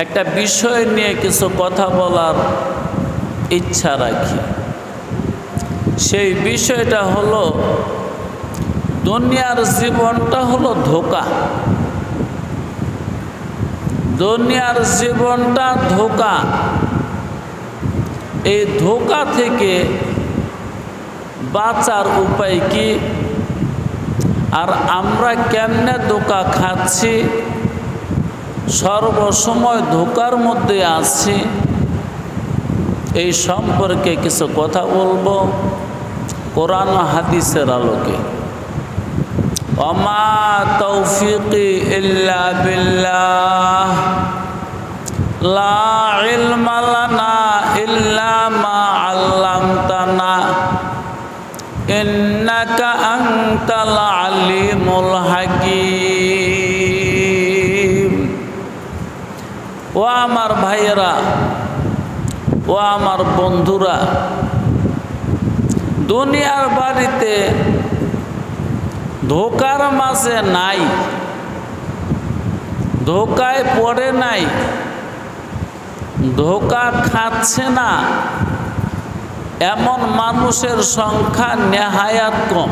একটা বিষয় নিয়ে কিছু কথা বলার ইচ্ছা রাখি। সেই বিষয়টা হলো দুনিয়ার জীবনটা হলো ধোঁকা। দুনিয়ার জীবনটা ধোঁকা। এই ধোঁকা থেকে বাঁচার উপায় কি, আর আমরা কেমনে ধোঁকা খাচ্ছি, সর্বসময় ধোঁকার মধ্যে আছি, এই সম্পর্কে কিছু কথা বলবো কোরআন ও হাদিসের আলোকে। ওমা তৌফিকি ইল্লা বিল্লাহ লা ইলমা লানা ইল্লা মা আল্লামতানা ইন্নাকা আনতাল আলিমুল হাকিম। ও আমার ভাইয়েরা, ও আমার বন্ধুরা, দুনিয়ার বাড়িতে ধোঁকার মাঝে নাই, ধোঁকায় পড়ে নাই, ধোঁকা খাচ্ছে না, এমন মানুষের সংখ্যা নেহায়াত কম।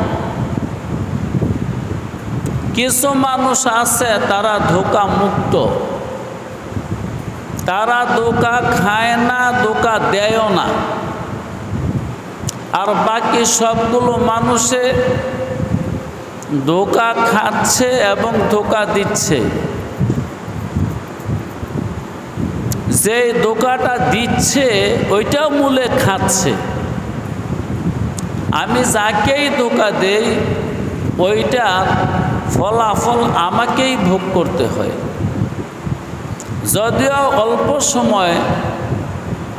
কিছু মানুষ আছে তারা ধোঁকা মুক্ত, তারা ধোঁকা খায় না, ধোঁকা দেয়ও না। আর বাকি সবগুলো মানুষে ধোঁকা খাচ্ছে এবং ধোঁকা দিচ্ছে। যে ধোঁকাটা দিচ্ছে ওইটাও মূলে খাচ্ছে। আমি যাকেই ধোঁকা দেই ওইটার ফলাফল আমাকেই ভোগ করতে হয়। যদিও অল্প সময়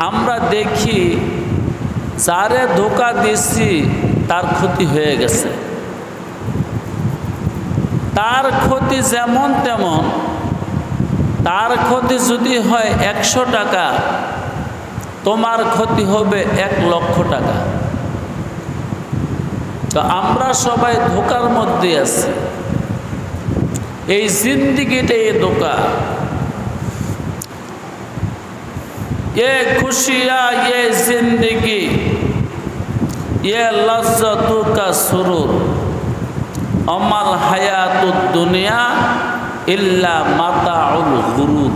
আমরা দেখি যারে ধোঁকা দিচ্ছি তার ক্ষতি হয়ে গেছে, তার ক্ষতি যেমন তেমন। তার ক্ষতি যদি হয় 100 টাকা, তোমার ক্ষতি হবে 1 লক্ষ টাকা। তো আমরা সবাই ধোঁকার মধ্যে আছি। এই জিন্দিগিটা এই ধোঁকা। ये खुशियाँ ये जिंदगी ये लज्जतों का सुरूर अमल हयातुद दुनिया इल्ला मताउल गुरूर।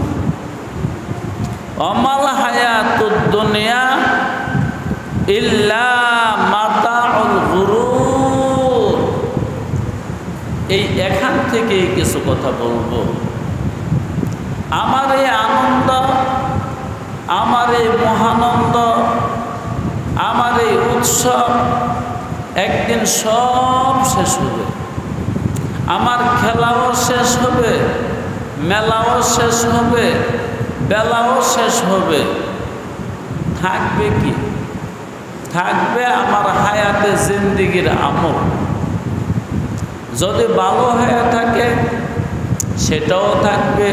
अमल हयातुद दुनिया इल्ला मताउल गुरूर। এই এখান থেকে কিছু কথা বলবো। আমার এই আনন্দ, আমার এই মহানন্দ, আমার এই উৎসব একদিন সব শেষ হবে। আমার খেলাও শেষ হবে, মেলাও শেষ হবে, বেলাও শেষ হবে। থাকবে কি? থাকবে আমার হায়াতে জিন্দিগির আমল। যদি ভালো হয়ে থাকে সেটাও থাকবে,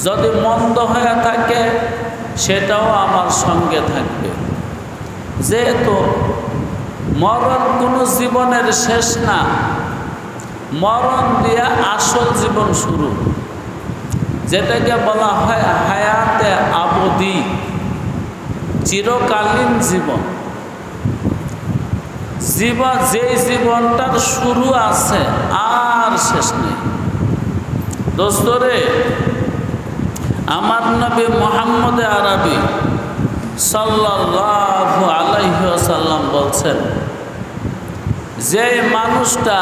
যদি মন্দ হয়ে থাকে সেটাও আমার সঙ্গে থাকবে। যেহেতু মরণ কোনো জীবনের শেষ না, মরণ দিয়া আসল জীবন শুরু, যেটাকে বলা হয় হায়াতে আবদি, চিরকালীন জীবন। যেই জীবনটার শুরু আছে আর শেষ নেই। দোস্তরে, আমার নবী মুহাম্মদ আরবি সাল্লাল্লাহু আলাইহি ওয়াসাল্লাম বলছেন, যে মানুষটা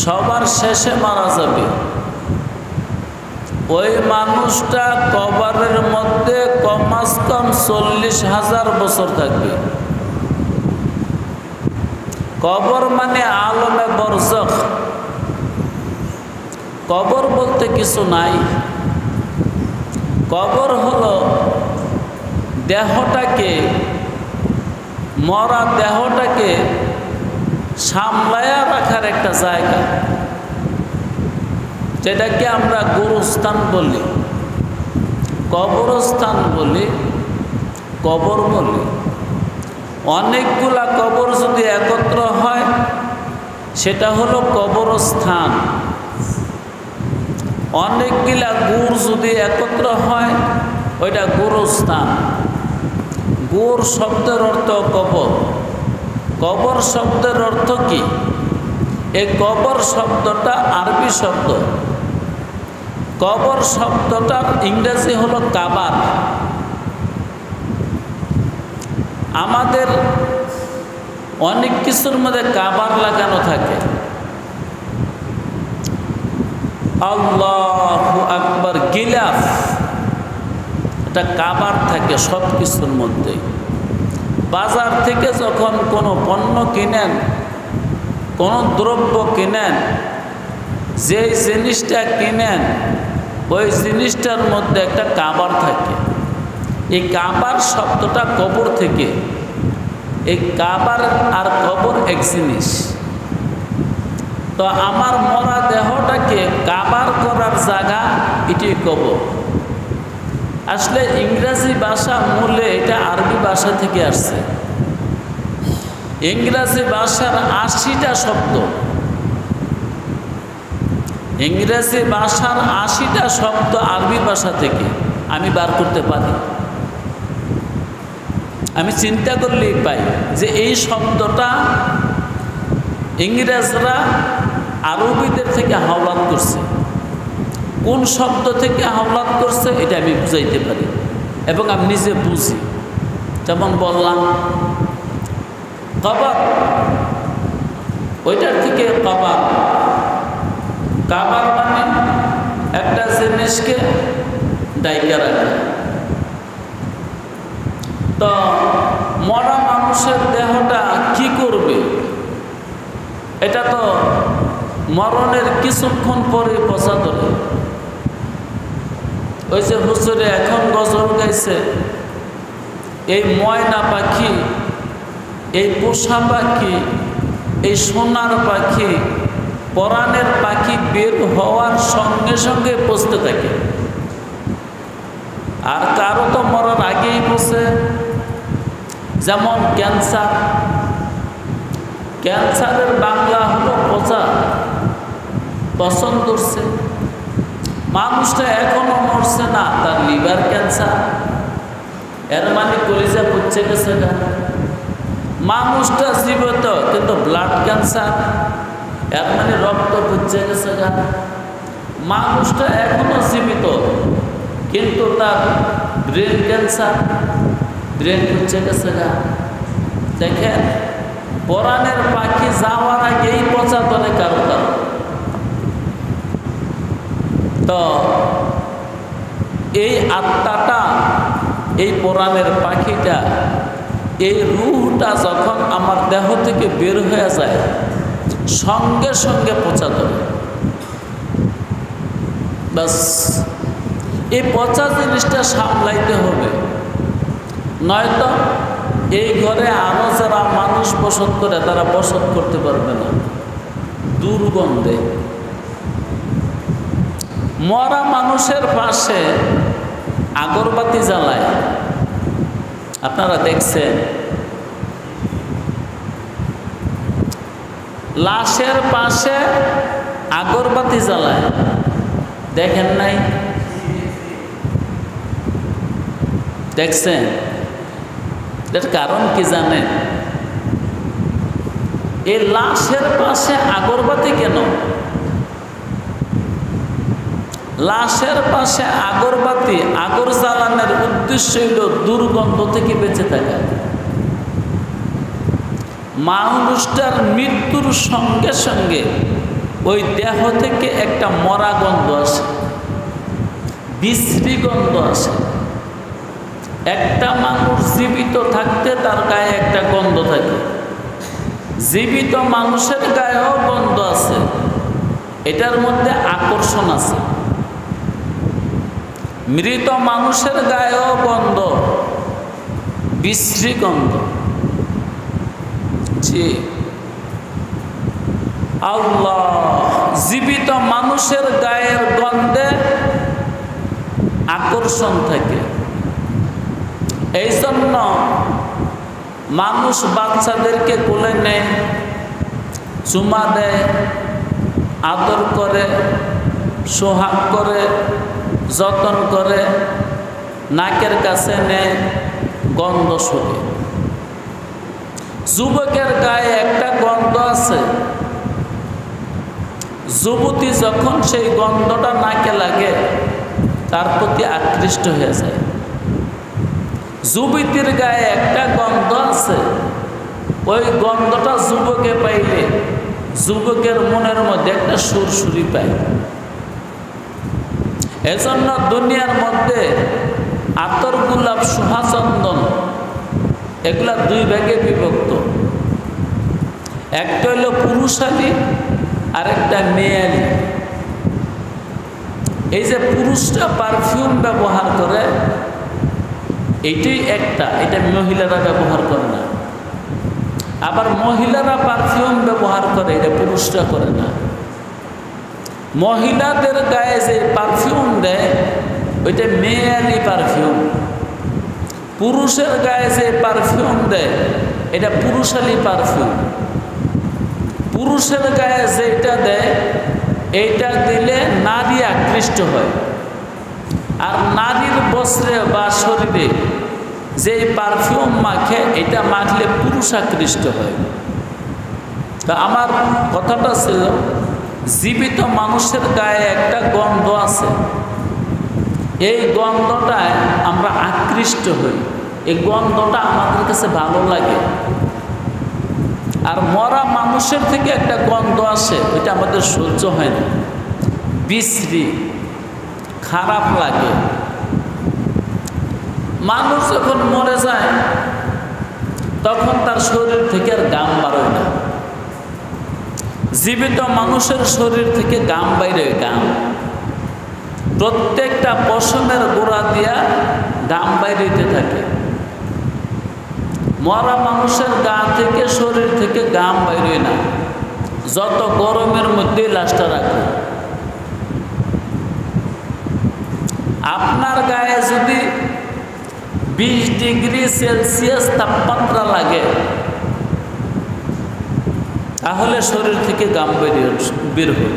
সবার শেষে মারা যাবে ওই মানুষটা কবরের মধ্যে কমাস কম 40,000 বছর থাকবে। কবর মানে আলমে বরজখ। কবর বলতে কিছু নাই। কবর হলো দেহটাকে, মরা দেহটাকে সামলায়া রাখার একটা জায়গা, যেটাকে আমরা গোরস্থান বলি, কবরস্থান বলি, কবর বলি। অনেকগুলা কবর যদি একত্র হয় সেটা হলো কবরস্থান। অনেকগুলা গুড় যদি একত্র হয় ওইটা গোরস্থান। গোর শব্দের অর্থ কবর। কবর শব্দের অর্থ কি? এই কবর শব্দটা আরবি শব্দ। কবর শব্দটার ইংরেজি হলো কাবার। আমাদের অনেক কিছুর মধ্যে কাবার লাগানো থাকে। আল্লাহু আকবার, গিলাফ, এটা কাবার থাকে সব কিছুর মধ্যে। বাজার থেকে যখন কোনো পণ্য কিনেন, কোনো দ্রব্য কিনেন, যে জিনিসটা কিনেন ওই জিনিসটার মধ্যে একটা কাবার থাকে। এই কাবার শব্দটা কবর থেকে। এই কাবার আর কবর এক জিনিস। তো আমার মরা দেহটাকে কাবার করার জায়গা এটি কবর। আসলে ইংরেজি ভাষা মূলে এটা আরবি ভাষা থেকে আসছে। ইংরেজি ভাষার ৮০টা শব্দ, ইংরেজি ভাষার ৮০টা শব্দ আরবি ভাষা থেকে আমি বার করতে পারি। আমি চিন্তা করলেই পাই যে এই শব্দটা ইংরেজরা আরবিদের থেকে হাওলাত করছে। কোন শব্দ থেকে হাওলাত করছে এটা আমি বুঝাইতে পারি এবং আমি নিজে বুঝি। যেমন বললাম কবর, ওইটার থেকে কবর। কাবার মানে একটা জিনিসকে ডাইকা রাখে। তো মরা মানুষের দেহটা কি করবে? এটা তো মরণের কিছুক্ষণ পরে পচা ধরে। ওই যে হুজুরে এখন গজল গাইছে, এই ময়না পাখি, এই পোষা পাখি, এই সোনার পাখি, পরাণের পাখি বের হওয়ার সঙ্গে সঙ্গে পচতে থাকে। আর কারো তো মরার আগেই পচে। যেমন ক্যান্সার, ক্যান্সারের বাংলা হলো পচা, পচন ধরছে। মানুষটা এখনো মরছে না, তার লিভার ক্যান্সার, এর মানে কলিজা পচে গেছে না। মানুষটা জীবিত কিন্তু ব্লাড ক্যান্সার, এর মানে রক্ত পচে গেছে না। মানুষটা এখনো জীবিত কিন্তু তার ব্রেন ক্যান্সার, ব্রেন পচে গেছে না। দেখেন পরাণের পাখি যাওয়ার আগেই পচা ধরে কারো কারো। তো এই আত্মাটা, এই পরাণের পাখিটা, এই রূহটা যখন আমার দেহ থেকে বের হয়ে যায় সঙ্গে সঙ্গে পচা ধরে। বাস এই পচা জিনিসটা সামলাইতে হবে, নয়তো এই ঘরে আরও যারা মানুষ বসত করে তারা বসত করতে পারবে না, দুর্গন্ধে। মরা মানুষের পাশে আগরবাতি জ্বালায়, আপনারা দেখছেন। লাশের পাশে আগরবাতি জ্বালায়, দেখেন নাই? দেখছেন? এর কারণ কি জানেন? এই লাশের পাশে আগরবাতি কেন? লাশের পাশে আগরবাতি, আগর জ্বালানোর উদ্দেশ্য হইল দুর্গন্ধ থেকে বেঁচে থাকা। মানুষটার মৃত্যুর সঙ্গে সঙ্গে ওই দেহ থেকে একটা মরা গন্ধ আসে, বিশ্রী গন্ধ আসে। একটা মানুষ জীবিত থাকতে তার গায়ে একটা গন্ধ থাকে, জীবিত মানুষের গায়েও গন্ধ আছে, এটার মধ্যে আকর্ষণ আছে। মৃত মানুষের গায়েও গন্ধ, বিশ্রী গন্ধ। জি আল্লাহ, জীবিত মানুষের গায়ের গন্ধে আকর্ষণ থাকে। এই জন্য মানুষ বাচ্চাদেরকে কোলে নেয়, চুমা দেয়, আদর করে, সোহাগ করে, যতন করে, নাকের কাছে নেয়, গন্ধ শুকে। যুবকের গায়ে একটা গন্ধ আছে, যুবতী যখন সেই গন্ধটা নাকে লাগে তার প্রতি আকৃষ্ট হয়ে যায়। যুবতীর গায়ে একটা গন্ধ আছে, ওই গন্ধটা যুবকে পাইলে যুবকের মনের মধ্যে একটা সুরসুরি পায়। এজন্য দুনিয়ার মধ্যে আতর, গোলাপ, সুহাচন্দন এগুলা দুই ভাগে বিভক্ত। একটা হইল পুরুষালী আর একটা মেয়ালি। এই যে পুরুষরা পারফিউম ব্যবহার করে এইটাই একটা, এটা মহিলারা ব্যবহার করে না। আবার মহিলারা পারফিউম ব্যবহার করে, এটা পুরুষরা করে না। মহিলাদের গায়ে যে পারফিউম দেয় ওইটা মেয়ালি পারফিউম। পুরুষের গায়ে যে পারফিউম দেয় এটা পুরুষালী পারফিউম। পুরুষের গায়ে যেটা দেয় এইটা দিলে নারী আকৃষ্ট হয়, আর নারীর বস্ত্রে বা শরীরে যে পারফিউম মাখে এটা মাখলে পুরুষ আকৃষ্ট হয়। তা আমার কথাটা ছিল, জীবিত মানুষের গায়ে একটা গন্ধ আছে, এই গন্ধটায় আমরা আকৃষ্ট হই, এই গন্ধটা আমাদের কাছে ভালো লাগে। আর মরা মানুষের থেকে একটা গন্ধ আসে, ওইটা আমাদের সহ্য হয় না, বিশ্রী, খারাপ লাগে। মানুষ যখন মরে যায় তখন তার শরীর থেকে আর ঘাম বাড়ে না। জীবিত মানুষের শরীর থেকে ঘাম বাইরে, ঘাম প্রত্যেকটা পশমের গোড়া দিয়া ঘাম বাইরে হইতে থাকে। মরা মানুষের গা থেকে, শরীর থেকে ঘাম বাইরে না, যত গরমের মধ্যে লাশটা রাখে। আপনার গায়ে যদি 20 ডিগ্রি সেলসিয়াস তাপমাত্রা লাগে তাহলে শরীর থেকে ঘাম বের হবে।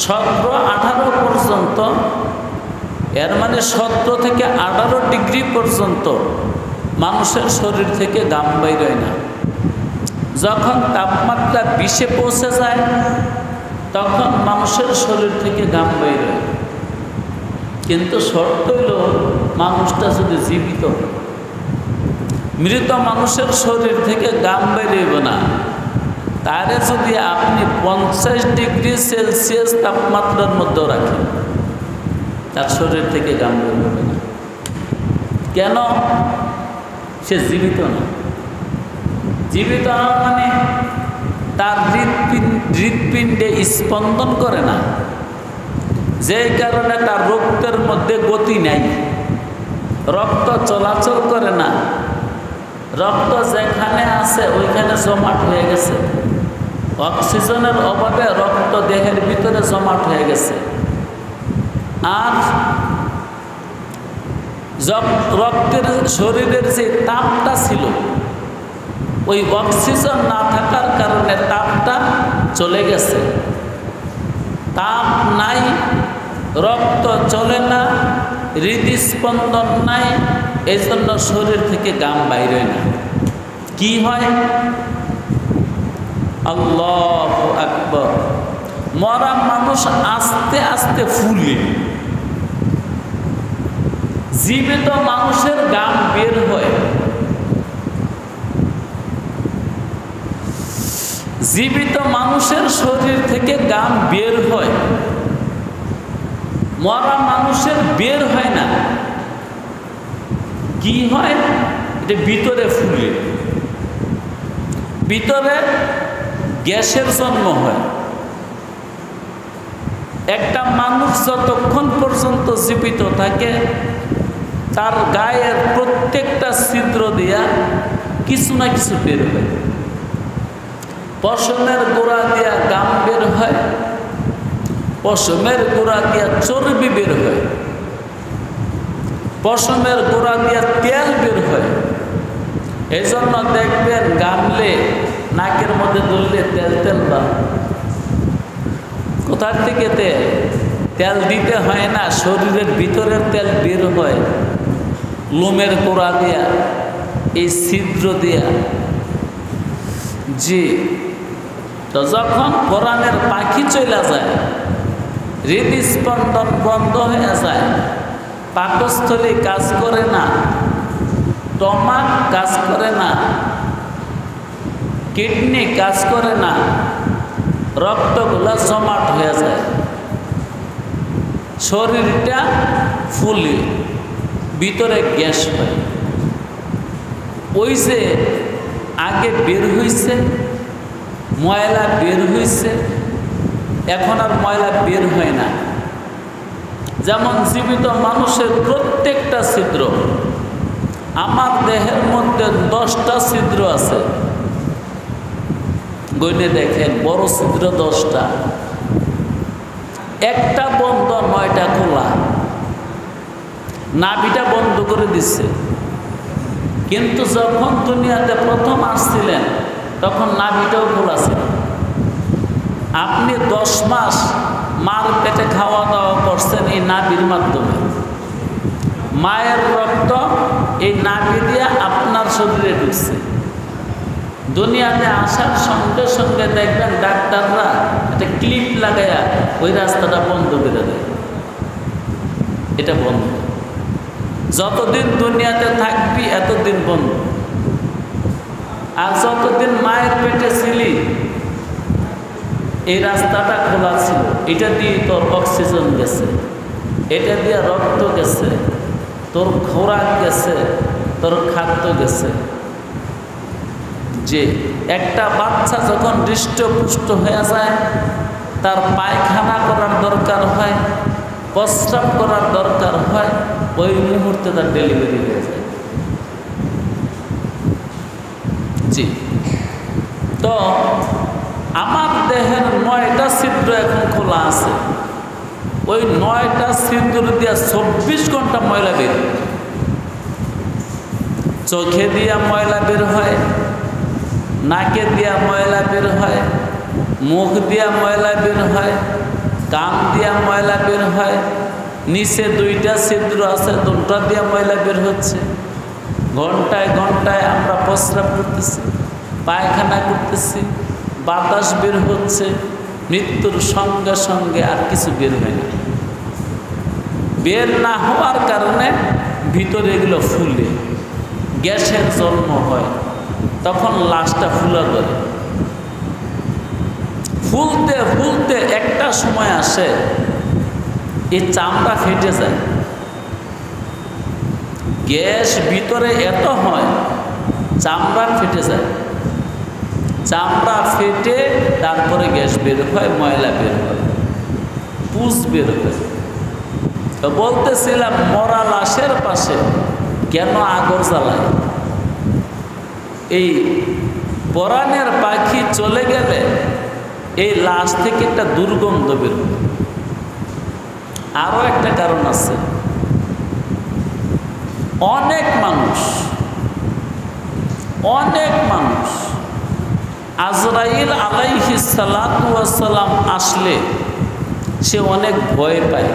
17-18 পর্যন্ত, এর মানে 17 থেকে 18 ডিগ্রি পর্যন্ত মানুষের শরীর থেকে ঘাম বের হয় না। যখন তাপমাত্রা 20-এ পৌঁছে যায় তখন মানুষের শরীর থেকে ঘাম বের হয়। কিন্তু শর্ত হইল মানুষটা যদি জীবিত। মৃত মানুষের শরীর থেকে ঘাম বের হইব না, তারে যদি আপনি 50 ডিগ্রি সেলসিয়াস তাপমাত্রার মধ্যে রাখেন তার শরীর থেকে ঘাম বের হবে না। কেন? সে জীবিত না। জীবিত না মানে তার হৃৎপিণ্ডে স্পন্দন করে না, যে কারণে তার রক্তের মধ্যে গতি নাই, রক্ত চলাচল করে না, রক্ত যেখানে আছে ওইখানে জমাট হয়ে গেছে, অক্সিজেনের অভাবে রক্ত দেহের ভিতরে জমাট হয়ে গেছে। আর রক্তের শরীরের যে তাপটা ছিল ওই অক্সিজেন না থাকার কারণে তাপটা চলে গেছে, তাপ নাই, রক্ত চলে না, হৃদস্পন্দন নাই, এই জন্য শরীর থেকে ঘাম বাইরে না। কি হয়? আল্লাহু আকবার। মরা মানুষ আস্তে আস্তে ফুলে, জীবিত মানুষের ঘাম বের হয়। জীবিত মানুষের শরীর থেকে ঘাম বের হয়, মরা মানুষের বের হয় না। কি হয়? এটা ভিতরে ফুলে, ভিতরে গ্যাসের জন্ম হয়। একটা মানুষ যতক্ষণ পর্যন্ত জীবিত থাকে তার গায়ের প্রত্যেকটা ছিদ্র দিয়া কিছু না কিছু বের হয়। পশমের গোড়া দিয়া ঘাম বের হয়, পশমের গোড়া দিয়া চর্বি বের হয়, পশমের গোড়া দিয়া তেল বের হয়। এই জন্য দেখবেন গামলে নাকের মধ্যে ধরলে তেল তেল বা কোথা থেকে তেল? তেল দিতে হয় না, শরীরের ভিতরের তেল বের হয় লোমের গোড়া দিয়া, এই ছিদ্র দিয়া। জি, তো যখন কোরআনের পাখি চলে যায়, হৃদস্পন্দন বন্ধ হয়ে যায়, পাকস্থলী কাজ করে না, স্টমাক কাজ করে না, কিডনি কাজ করে না, রক্তগুলো জমাট হয়ে যায়, শরীরটা ফুলে, ভিতরে গ্যাস হয়। ওই যে আগে বের হয়েছে ময়লা, বের হয়েছে, এখন আর ময়লা বের হয় না। যেমন জীবিত মানুষের প্রত্যেকটা ছিদ্র, আমার দেহের মধ্যে 10টা ছিদ্র আছে, গইনে দেখেন, বড় ছিদ্র 10টা, একটা বন্ধ, 9টা খোলা। নাভিটা বন্ধ করে দিচ্ছে, কিন্তু যখন দুনিয়াতে প্রথম আসছিলেন তখন নাভিটাও খোলা ছিল। আপনি 10 মাস মার পেটে খাওয়া দাওয়া করছেন এই নাভির মাধ্যমে। মায়ের রক্ত এই নাভি দিয়ে আপনার শরীরে ঢুকছে। দুনিয়াতে আসার সঙ্গে সঙ্গে দেখবেন ডাক্তাররা একটা ক্লিপ লাগাইয়া ওই রাস্তাটা বন্ধ করে দেয়, এটা বন্ধ। যতদিন দুনিয়াতে থাকবি এতদিন বন্ধ। আর যতদিন মায়ের পেটে ছিলি এই রাস্তাটা খোলা ছিল, এটা দিয়ে তোর অক্সিজেন গেছে, এটা দিয়ে রক্ত গেছে, তোর খোরাক গেছে, তোর খাদ্য গেছে। যে একটা বাচ্চা যখন হৃষ্টপুষ্ট হয়ে যায়, তার পায়খানা করার দরকার হয়, প্রস্রাব করার দরকার হয়, ওই মুহূর্তে তার ডেলিভারি হয়ে যায়। জি, তো আমার দেহের 9টা ছিদ্র এখন খোলা আছে। ওই 9টা ছিদ্র দিয়া 24 ঘন্টা ময়লা বের হয়। চোখে দিয়া ময়লা বের হয়, নাকে দিয়া ময়লা বের হয়, মুখ দিয়া ময়লা বের হয়, কান দিয়া ময়লা বের হয়, নিচে 2টা ছিদ্র আছে, 2টা দিয়া ময়লা বের হচ্ছে। ঘন্টায় ঘন্টায় আমরা প্রস্রাব করতেছি, পায়খানা করতেছি, বাতাস বের হচ্ছে, মৃত্যুর সঙ্গে সঙ্গে আর কিছু বের হয় না। বের না হওয়ার কারণে ভিতরে এগুলো ফুলে গ্যাসের জন্ম হয়, তখন লাশটা ফুলা ধরে। ফুলতে ফুলতে একটা সময় আসে এই চামড়া ফেটে যায়। গ্যাস ভিতরে এত হয় চামড়া ফেটে যায়, চামড়া ফেটে তারপরে গ্যাস বের হয়, ময়লা বের হয়, পুষ বের হয়। তো বলতেছিলাম, মরা লাশের পাশে কেন আগর জ্বালায়? এই পরাণের পাখি চলে গেলে এই লাশ থেকে একটা দুর্গন্ধ বের হয়। আরও একটা কারণ আছে, অনেক মানুষ আজরাইল আলাইহিস সালাতু ওয়াস সালাম আসলে সে অনেক ভয় পায়,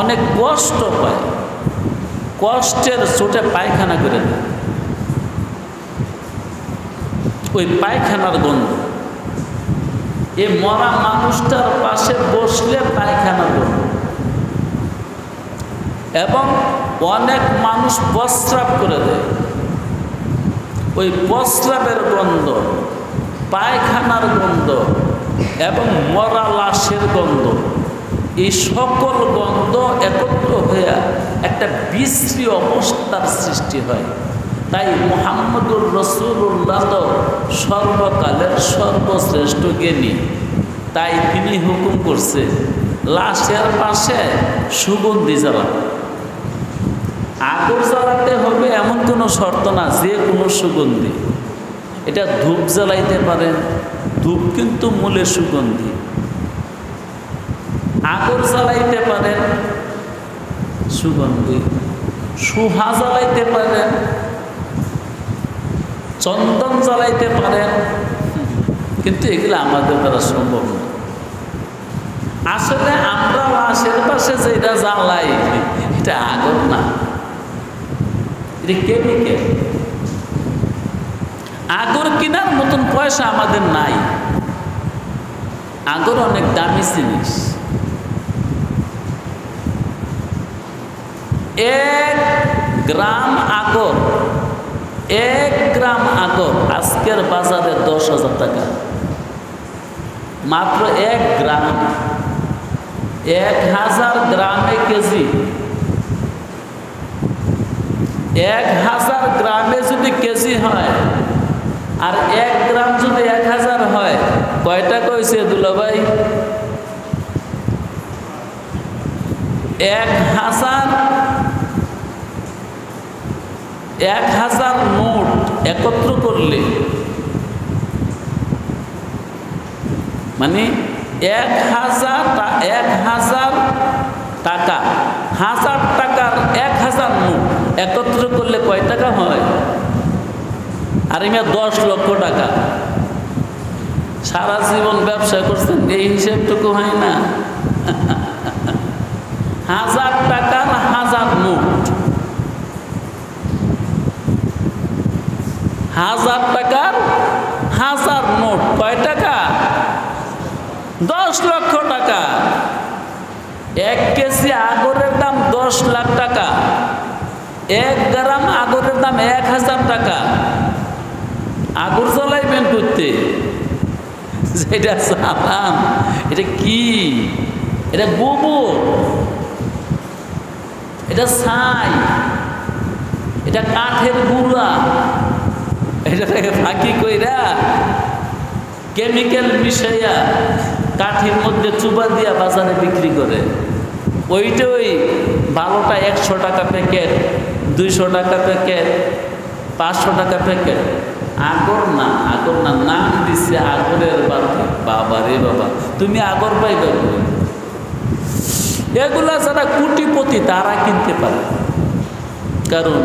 অনেক কষ্ট পায়, কষ্টের চোটে পায়খানা করে দেয়। ওই পায়খানার গন্ধ, এই মরা মানুষটার পাশে বসলে পায়খানার গন্ধ। এবং অনেক মানুষ প্রস্রাব করে দেয়, ওই প্রস্রাবের গন্ধ, পায়খানার গন্ধ এবং মরা লাশের গন্ধ, এই সকল গন্ধ একত্র হয়ে একটা বিশ্রী অবস্থার সৃষ্টি হয়। তাই মুহাম্মদুর রাসূলুল্লাহ তো সর্বকালের সর্বশ্রেষ্ঠ জ্ঞানী, তাই তিনি হুকুম করছে লাশের পাশে সুগন্ধি জ্বালানো। আগর জ্বালাতে হবে এমন কোনো শর্ত না, যে কোনো সুগন্ধি। এটা ধূপ জ্বালাইতে পারেন, ধূপ কিন্তু মূলে সুগন্ধি। আগর জ্বালাইতে পারেন, সুগন্ধি। সুহা জ্বালাইতে পারেন, চন্দন জ্বালাইতে পারেন, কিন্তু এগুলো আমাদের দ্বারা সম্ভব না। আসলে আমরা আশেপাশে যেটা জ্বালাই এটা আগর না, এটা কেমিক্যাল। আগর কেনার মতন পয়সা আমাদের নাই। আগর অনেক দামি জিনিস। 1 গ্রাম আগর, 1 গ্রাম আগর আজকের বাজারে 10,000 টাকা। মাত্র 1 গ্রাম। 1000 গ্রামে কেজি। 1000 গ্রামে যদি কেজি হয় আর 1 গ্রাম যদি 1000 হয়, কয় টাকা হয়েছে দুলাভাই? 1000 নোট একত্র করলে মানে 1000 টাকা, 1000 টাকার 1000 নোট একত্র করলে কয় টাকা হয়? আর এমনি 10 লক্ষ টাকা। সারা জীবন ব্যবসা করছেন, এই হিসেবটুকু হয় না। 1000 টাকার 1000 নোট, 1000 টাকার 1000 নোট কয় টাকা? 10 লক্ষ টাকা। 1 কেজি আগরের দাম 10 লাখ টাকা। 1 গ্রাম আগরের দাম 1000 টাকা। আগর জ্বালাইবেন করতে, যেটা জ্বালান এটা কি? এটা গোবর, এটা ছাই, এটা কাঠের গুঁড়া, এটাকে ফাঁকি কইরা কেমিক্যাল মিশাইয়া কাঠের মধ্যে চুবা দিয়া বাজারে বিক্রি করে। ওইটা ওই ভালোটা 100 টাকা প্যাকেট, 200 টাকা প্যাকেট, 500 টাকা প্যাকেট। আগর না, আগর না, নাম দিচ্ছে আগরের বাতি। বাবা রে বাবা, তুমি আগর পাইবে? এগুলা যারা কোটিপতি তারা কিনতে পারে। কারণ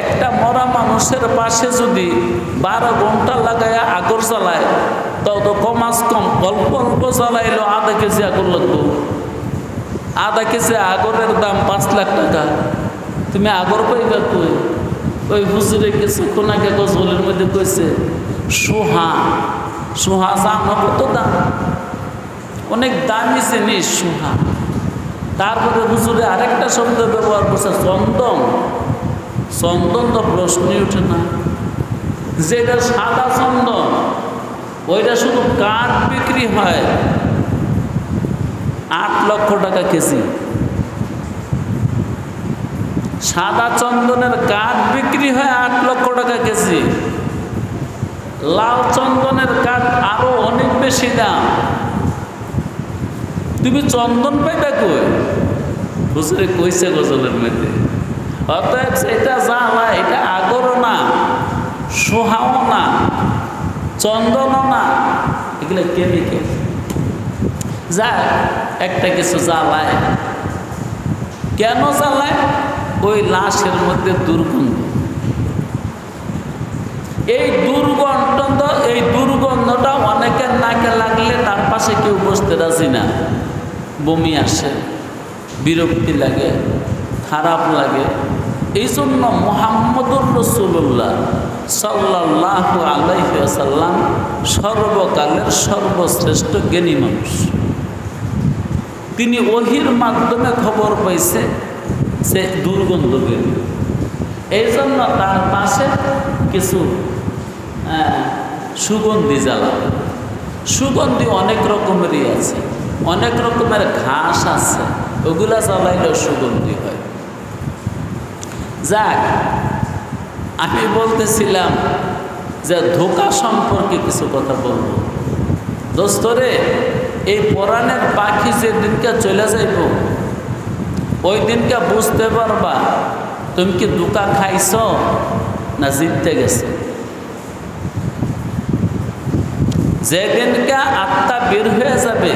একটা মরা মানুষের পাশে যদি 12 ঘন্টা লাগায় আগর জ্বালায়, তাও তো কমাস কম অল্প অল্প জ্বালাইলো আধা কেজি আগর লাগবো। আধা কেজি আগরের দাম 5 লাখ টাকা। তুমি আগর পাইবে কই? ওই হুজুরে কিছুক্ষণ আগে গজলের মধ্যে কইছে সোহা। সোহা জানো কত দাম? অনেক দামি জিনিস সোহা। তারপরে হুজুরে আরেকটা শব্দ ব্যবহার করছে চন্দন। চন্দন তো প্রশ্নই ওঠে না। যেটা সাদা চন্দন, ওইটা শুধু কাঠ বিক্রি হয় 8 লক্ষ টাকা কেজি। সাদা চন্দনের কাঠ বিক্রি হয় 8 লক্ষ টাকা কেজি। লাল চন্দনের কাঠ আরো অনেক বেশি দাম। তুমি চন্দন পাইবে কই? হুজুরে কইছে গজলের মধ্যে। অতএব এটা জ্বালা, এটা আগরও না, সোহাও না, চন্দনও না, এগুলো কেমিক্যাল। যা একটা কিছু জ্বালায়, কেন জ্বালায়? ওই লাশের মধ্যে দুর্গন্ধ। এই দুর্গন্ধটা অনেকের নাকে লাগলে তার পাশে কেউ বসতে রাজি না। বমি আসে, বিরক্তি লাগে, খারাপ লাগে। এই জন্য মুহাম্মদুর রাসূলুল্লাহ সাল্লাল্লাহু আলাইহি ওয়াসাল্লাম সর্বকালের সর্বশ্রেষ্ঠ জ্ঞানী মানুষ। তিনি ওহির মাধ্যমে খবর পাইছে সে দুর্গন্ধ বের। এই জন্য তার পাশে কিছু সুগন্ধি জ্বালা। সুগন্ধি অনেক রকমেরই আছে, অনেক রকমের ঘাস আছে, ওগুলা জ্বালাইলেও সুগন্ধি হয়। যাক, আমি বলতেছিলাম যে ধোঁকা সম্পর্কে কিছু কথা বলব। দোস্তরে, এই পরাণের পাখি যেদিনকে চলে যাইব, ওই দিনকে বুঝতে পারবা তুমি কি ধোঁকা খাইছ না জিততে গেছো। যেদিনকে আত্মা বের হয়ে যাবে,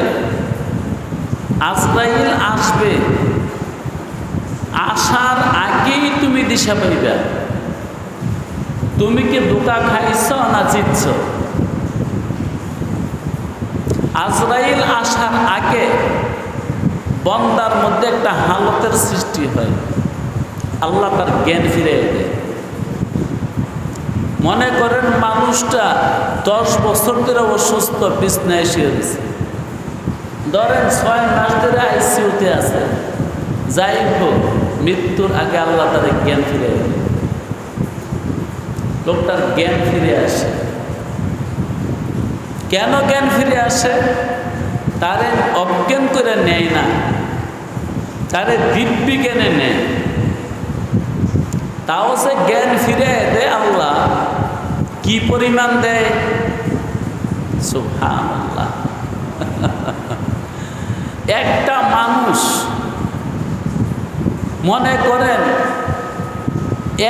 আজরাইল আসবে, আসার আগেই তুমি দিশা পাইবা তুমি কি ধোঁকা খাইছ না জিতছ। আজরাইল আসার আগে বন্দার মধ্যে একটা হালতের সৃষ্টি হয়, আল্লাহ তার জ্ঞান ফিরে দেয়। মনে করেন মানুষটা 10 বছর ধরে অসুস্থ, বিছনায় শুয়ে রয়েছে, ধরেন 6 মাস ধরে আইসিইউতে আছে, যাই হোক মৃত্যুর আগে আল্লাহ তার জ্ঞান ফিরে দেয়, লোকটার জ্ঞান ফিরে আসে। কেন জ্ঞান ফিরে আসে? তারে অজ্ঞান করে নেয় না, তারে দিব্যি জ্ঞানে নেয়। তাও সে জ্ঞান ফিরে দেয় আল্লাহ, কি পরিমাণ দেয়! সুবহানাল্লাহ। একটা মানুষ মনে করেন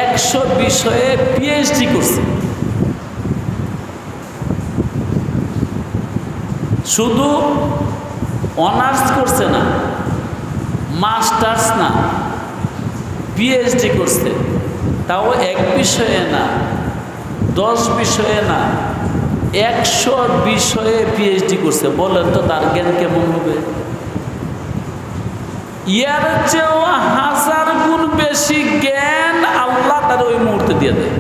100 বিষয়ে পিএইচডি করছে, শুধু অনার্স করছে না, মাস্টার্স না, পিএইচডি করছে, তাও 1 বিষয়ে না, 10 বিষয়ে না, 100 বিষয়ে পিএইচডি করছে। বলেন তো তার জ্ঞান কেমন হবে? ইয়ার চেয়েও 1000 গুণ বেশি জ্ঞান আল্লাহ তার ওই মুহূর্তে দিয়ে দেয়।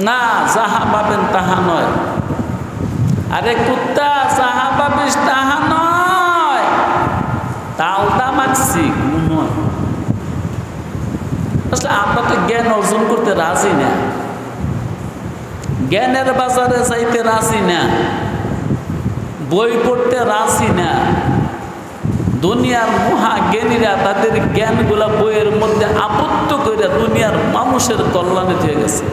না, যাহা পাবেন তাহা নয়। আরে কুত্তা, যাহা পাবিস তাহা নয়, তালদা মাখছি নয়। আসলে আমরা তো জ্ঞান অর্জন করতে রাজি না, জ্ঞানের বাজারে যাইতে রাজি না, বই পড়তে রাজি না। দুনিয়ার মহাজ্ঞানীরা তাদের জ্ঞানগুলা বইয়ের মধ্যে আবদ্ধ করে দুনিয়ার মানুষের কল্যাণে হয়ে গেছে।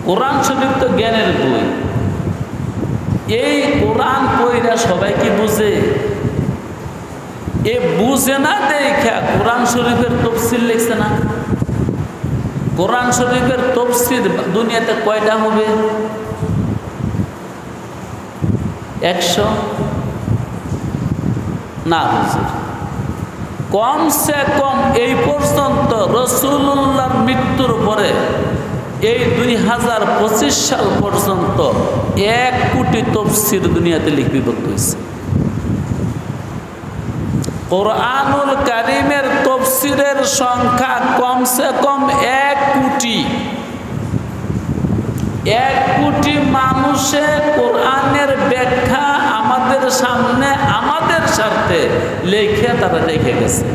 কোরআন শরীফ তো জ্ঞানের বই, এই কোরআন বইরা সবাই কি বুঝে? এ বুঝে না দেখা কোরআন শরীফের তফসির লিখছে না। কোরআন শরীফের তফসির দুনিয়াতে কয়টা হবে? 100 না হুজুর, কমসে কম এই পর্যন্ত রাসূলুল্লাহর মৃত্যুর পরে এই 2025 সাল পর্যন্ত 1 কোটি তফসির দুনিয়াতে লিপিবদ্ধ হয়েছে। কোরআনুল কারীমের তফসিরের সংখ্যা কমসে কম 1 কোটি। 1 কোটি মানুষে কোরআনের ব্যাখ্যা আমাদের সামনে আমাদের স্বার্থে লেখে তারা রেখে গেছে।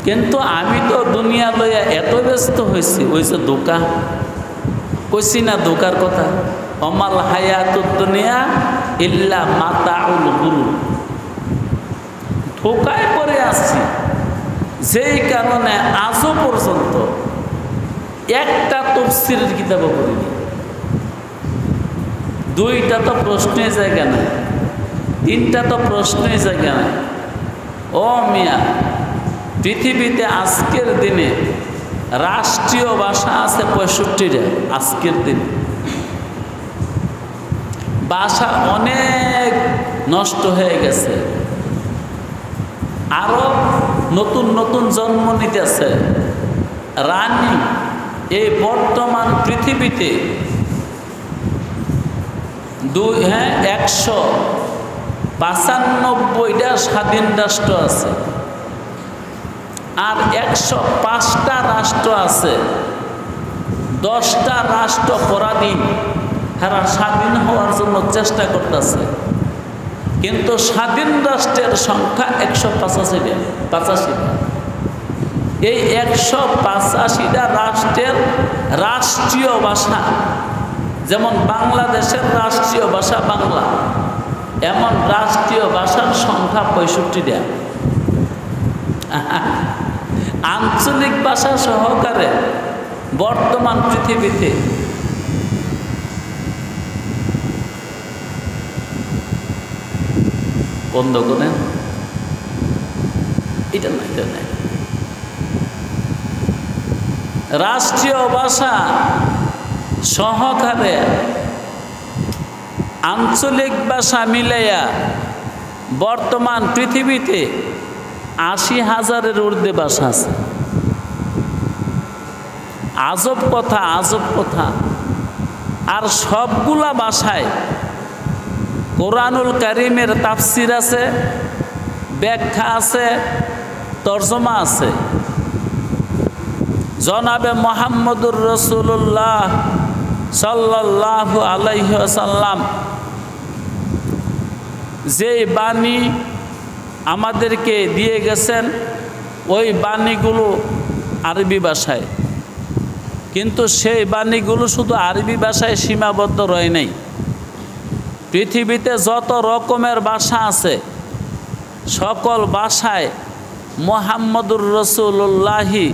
কিন্তু আমি তো দুনিয়া লইয়া এত ব্যস্ত হয়েছি, ওই যে ধোকা কইছি না, ধোকার কথা, অমাল হায়াতুদ দুনিয়া ইল্লা মাতাউল গুরুর। ধোকায় পড়ে আসছি, যেই কারণে আজও পর্যন্ত একটা তফসিরের কিতাবও পড়িনি। 2টা তো প্রশ্নের জায়গা নাই, 3টা তো প্রশ্নের জায়গা নাই। ও মিয়া, পৃথিবীতে আজকের দিনে রাষ্ট্রীয় ভাষা আছে 65টা। আজকের দিনে ভাষা অনেক নষ্ট হয়ে গেছে, আরো নতুন নতুন জন্ম নিতেছে। রানী এই বর্তমান পৃথিবীতে 195টা স্বাধীন রাষ্ট্র আছে, আর 105টা রাষ্ট্র আছে। 10টা রাষ্ট্র পরাধীন, তারা স্বাধীন হওয়ার জন্য চেষ্টা করতেছে, কিন্তু স্বাধীন রাষ্ট্রের সংখ্যা 185টা। এই 185টা রাষ্ট্রের রাষ্ট্রীয় ভাষা, যেমন বাংলাদেশের রাষ্ট্রীয় ভাষা বাংলা, এমন রাষ্ট্রীয় ভাষার সংখ্যা 65টা। আঞ্চলিক ভাষা সহকারে বর্তমান পৃথিবীতে বন্ধ করেন, এটা না, এটা নাই। রাষ্ট্রীয় ভাষা সহকারে আঞ্চলিক ভাষা মিলাইয়া বর্তমান পৃথিবীতে 80,000-এর ঊর্ধ্বে ভাষা আছে। আজব কথা, আজব কথা। আর সবগুলা ভাষায় কোরআনুল কারীমের তাফসির আছে, ব্যাখ্যা আছে, তরজমা আছে। জনাবে মুহাম্মদুর রাসূলুল্লাহ সাল্লাল্লাহু আলাইহি ওয়াসাল্লাম যে বাণী আমাদেরকে দিয়ে গেছেন, ওই বাণীগুলো আরবি ভাষায়, কিন্তু সেই বাণীগুলো শুধু আরবি ভাষায় সীমাবদ্ধ রয় নাই। পৃথিবীতে যত রকমের ভাষা আছে সকল ভাষায় মুহাম্মদুর রাসূলুল্লাহি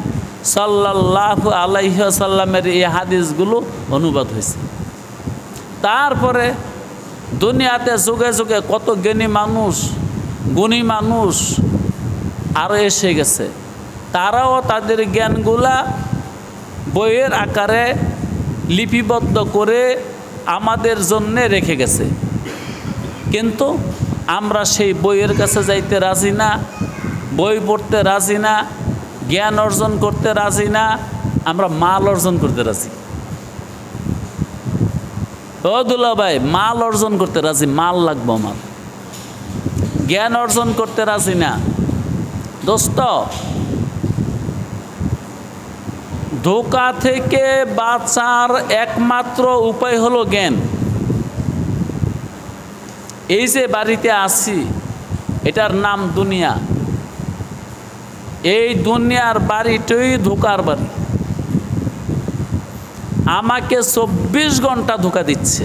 সাল্লাল্লাহু আলাইহি ওয়াসাল্লামের এই হাদিসগুলো অনুবাদ হয়েছে। তারপরে দুনিয়াতে যুগে যুগে কত জ্ঞানী মানুষ, গুণী মানুষ আরও এসে গেছে, তারাও তাদের জ্ঞানগুলা বইয়ের আকারে লিপিবদ্ধ করে আমাদের জন্যে রেখে গেছে। কিন্তু আমরা সেই বইয়ের কাছে যাইতে রাজি না, বই পড়তে রাজি না, জ্ঞান অর্জন করতে রাজি না, আমরা মাল অর্জন করতে রাজি। ও দুলা ভাই, মাল অর্জন করতে রাজি, মাল লাগবো আমার, জ্ঞান অর্জন করতে রাজি না। দোস্ত, ধোঁকা থেকে বাঁচার একমাত্র উপায় হলো জ্ঞান। এই যে বাড়িতে আছি, এটার নাম দুনিয়া। এই দুনিয়ার বাড়িটাই ধোঁকার বাড়ি। আমাকে 24 ঘন্টা ধোঁকা দিচ্ছে,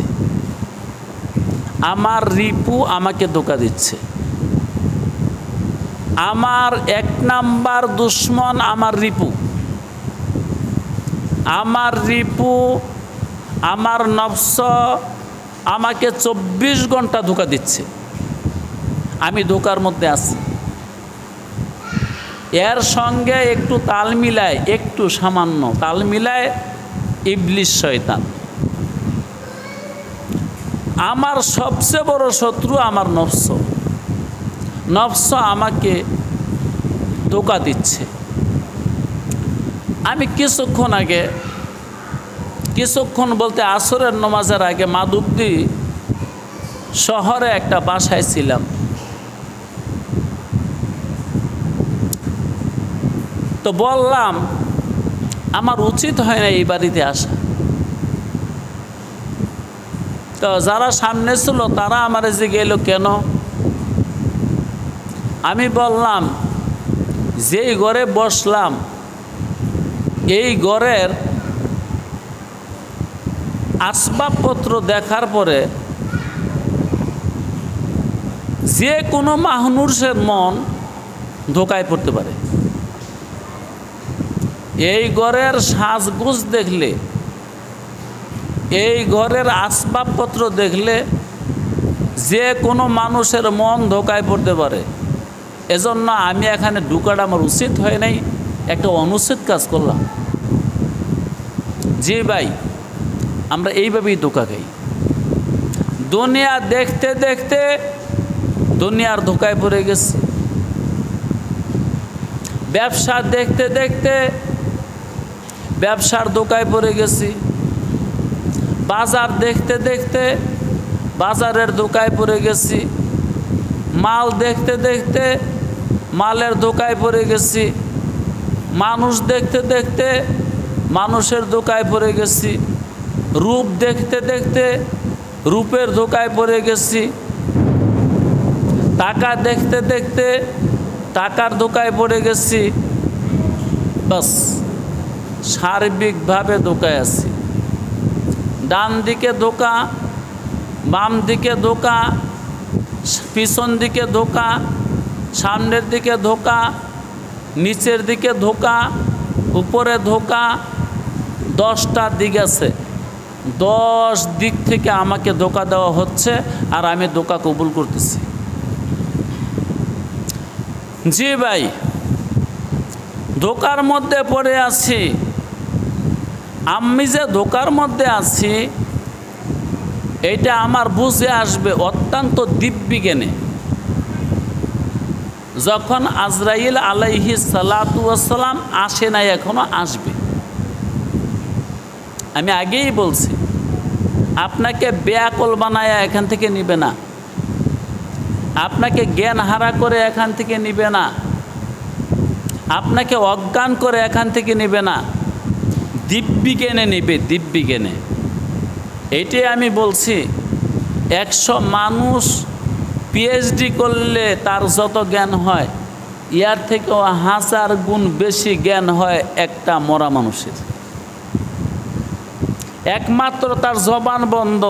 আমার রিপু আমাকে ধোঁকা দিচ্ছে। আমার 1 নাম্বার দুশ্মন আমার রিপু। আমার রিপু, আমার নফস আমাকে 24 ঘন্টা ধোঁকা দিচ্ছে। আমি ধোঁকার মধ্যে আছি। এর সঙ্গে একটু তাল মিলায়, একটু সামান্য তাল মিলায় ইবলিস শয়তান। আমার সবচেয়ে বড় শত্রু আমার নফস। নফস আমাকে ধোঁকা দিচ্ছে। আমি কিছুক্ষণ বলতে আসরের নামাজের আগে মাধবদী শহরে একটা বাসায় ছিলাম। তো বললাম আমার উচিত হয় না এই বাড়িতে আসা। তো যারা সামনে ছিল তারা আমার যে গেল কেন, আমি বললাম যেই ঘরে বসলাম এই ঘরের আসবাবপত্র দেখার পরে যে কোনো মানুষের মন ধোঁকায় পড়তে পারে। এই ঘরের সাজগোজ দেখলে, এই ঘরের আসবাবপত্র দেখলে যে কোনো মানুষের মন ধোঁকায় পড়তে পারে। এজন্য আমি এখানে ঢুকাটা আমার উচিত হয় নাই, একটা অনুচিত কাজ করলাম। জি ভাই, আমরা এইভাবেই ধোঁকা খাই। দুনিয়া দেখতে দেখতে দুনিয়ার ধোঁকায় পড়ে গেছি। ব্যবসা দেখতে দেখতে ব্যবসার ধোঁকায় পড়ে গেছি। বাজার দেখতে দেখতে বাজারের ধোঁকায় পড়ে গেছি। মাল দেখতে দেখতে মালের ধোঁকায় পড়ে গেছি। মানুষ দেখতে দেখতে মানুষের ধোঁকায় পড়ে গেছি। রূপ দেখতে দেখতে রূপের ধোঁকায় পড়ে গেছি। টাকা দেখতে দেখতে টাকার ধোঁকায় পড়ে গেছি। বাস, সার্বিকভাবে ধোঁকায় আছি। ডান দিকে ধোঁকা, বাম দিকে ধোঁকা, পিছন দিকে ধোঁকা, সামনের দিকে ধোঁকা, নিচের দিকে ধোঁকা, উপরে ধোঁকা। 10টা দিক আছে। 10 দিক থেকে আমাকে ধোঁকা দেওয়া হচ্ছে, আর আমি ধোঁকা কবুল করতেছি। জি ভাই, ধোঁকার মধ্যে পড়ে আছি। আমি যে ধোঁকার মধ্যে আছি এটা আমার বুঝে আসবে অত্যন্ত দিব্যজ্ঞানে যখন আজরাইল আলাইহিস সালাতু ওয়াস সালাম আসে নাই, এখনো আসবে। আমি আগেই বলছি, আপনাকে বেয়াকল বানায়া এখান থেকে নিবে না, আপনাকে জ্ঞান হারা করে এখান থেকে নিবে না, আপনাকে অজ্ঞান করে এখান থেকে নিবে না, দিব্যজ্ঞানে নেবে, দিব্যজ্ঞানে। এইটাই আমি বলছি, 100 মানুষ পিএইচডি করলে তার যত জ্ঞান হয়, ইয়ার থেকেও 1000 গুণ বেশি জ্ঞান হয় একটা মরা মানুষের। একমাত্র তার জবান বন্ধ,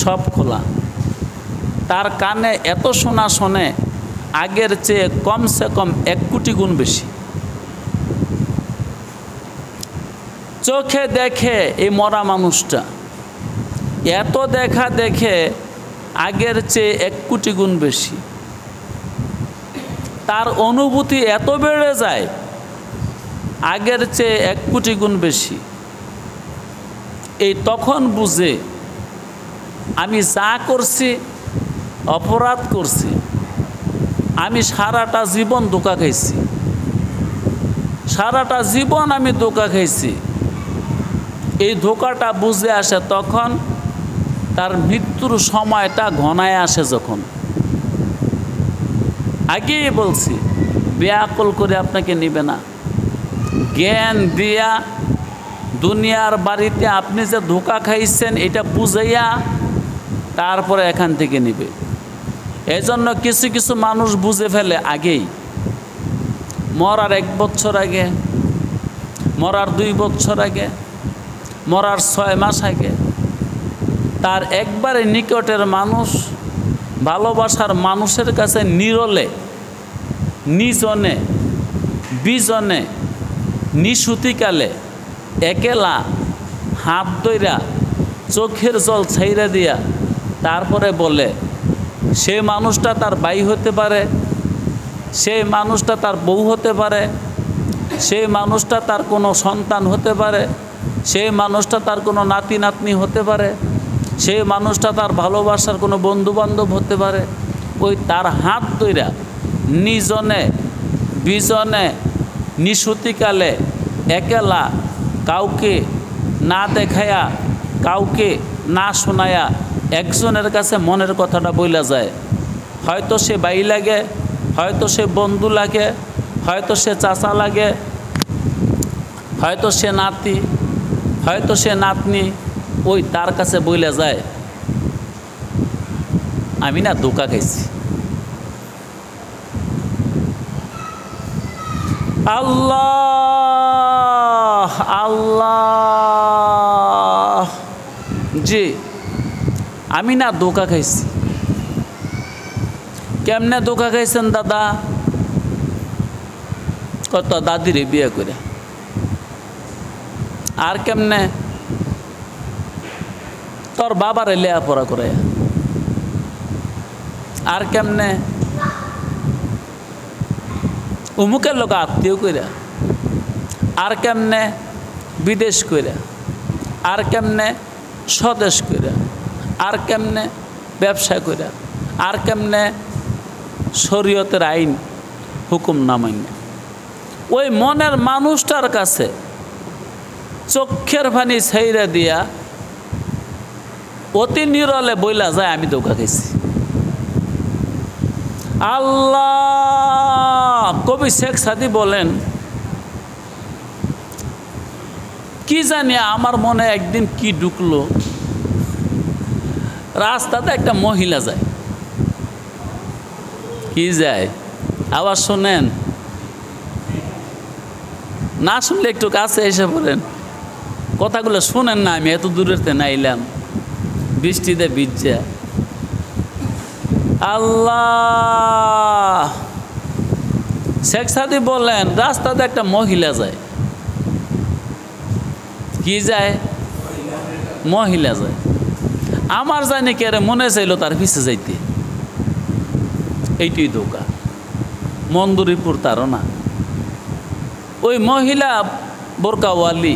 সব খোলা। তার কানে এত শোনা শোনে আগের চেয়ে কমসে কম 1 কোটি গুণ বেশি। চোখে দেখে এই মরা মানুষটা, এত দেখা দেখে আগের চেয়ে 1 কোটি গুণ বেশি। তার অনুভূতি এত বেড়ে যায় আগের চেয়ে 1 কোটি গুণ বেশি। এই তখন বুঝে আমি যা করছি অপরাধ করছি, আমি সারাটা জীবন ধোঁকা খাইছি, সারাটা জীবন আমি ধোঁকা খাইছি। এই ধোঁকাটা বুঝে আসে তখন, তার মৃত্যুর সময়টা ঘনায় আসে যখন। আগেই বলছি, বেয়াকল করে আপনাকে নিবে না, জ্ঞান দিয়া দুনিয়ার বাড়িতে আপনি যে ধোঁকা খাইছেন এটা বুঝাইয়া তারপরে এখান থেকে নিবে। এই জন্য কিছু কিছু মানুষ বুঝে ফেলে আগেই, মরার 1 বছর আগে, মরার 2 বছর আগে, মরার 6 মাস আগে। তার একবারে নিকটের মানুষ, ভালোবাসার মানুষের কাছে নিরলে, নিজনে, বিজনে, নিশুতিকালে একেলা হাত ধইরা চোখের জল ছাইরা দিয়া তারপরে বলে, সে মানুষটা তার ভাই হতে পারে, সেই মানুষটা তার বউ হতে পারে, সেই মানুষটা তার কোনো সন্তান হতে পারে, সেই মানুষটা তার কোনো নাতি নাতনি হতে পারে, সেই মানুষটা তার ভালোবাসার কোনো বন্ধুবান্ধব হতে পারে। ওই তার হাত ধইরা নিজনে, বিজনে, নিশুতিকালে একেলা, কাউকে না দেখায়া, কাউকে না শোনায়া একজনের কাছে মনের কথাটা বইলা যায়। হয়তো সে ভাই লাগে, হয়তো সে বন্ধু লাগে, হয়তো সে চাচা লাগে, হয়তো সে নাতি, হয়তো সে নাতনি। ওই তার কাছে বইলা যায়, আমি না ধোঁকা খাইছি। আল্লাহ আল্লাহ, জি আমি না ধোঁকা খাইছি। কেমনে ধোঁকা খাইছেন দাদা? কত দাদিরে বিয়ে করে। আর কেমনে? তোর বাবারে লেয়াপড়া করে। আর কেমনে? উমুকের লোক আত্মীয় কইরা। আর কেমনে? বিদেশ কইরা। আর কেমনে? স্বদেশ কইরা। আর কেমনে? ব্যবসা কইরা। আর কেমনে? শরীয়তের আইন হুকুম না মাইনা। ওই মনের মানুষটার কাছে চোখের পানি ছাইরা দিয়া অতি নিরলে বইলা যায়, আমি ধোঁকা খাইছি। আল্লাহ, কবি শেখ সাদি বলেন, কি জানি আমার মনে একদিন কি ঢুকলো, রাস্তাতে একটা মহিলা যায়। কি যায়? আবার শোনেন, না শুনলে একটু কাছে এসে পড়েন, কথাগুলো শোনেন না। আমি এত দূরেতে নাইলাম, বৃষ্টিতে ভিজা। আল্লাহ, শেখ সাদি বলেন, রাস্তাতে একটা মহিলা যায়। কি যায়? মহিলা যায়। আমার জানি কে রে মনে চাইলো তার পিছে যাইতে। এইটাই ধোঁকা, মন্দুরিপুর তারও না। ওই মহিলা বোরকাওয়ালি।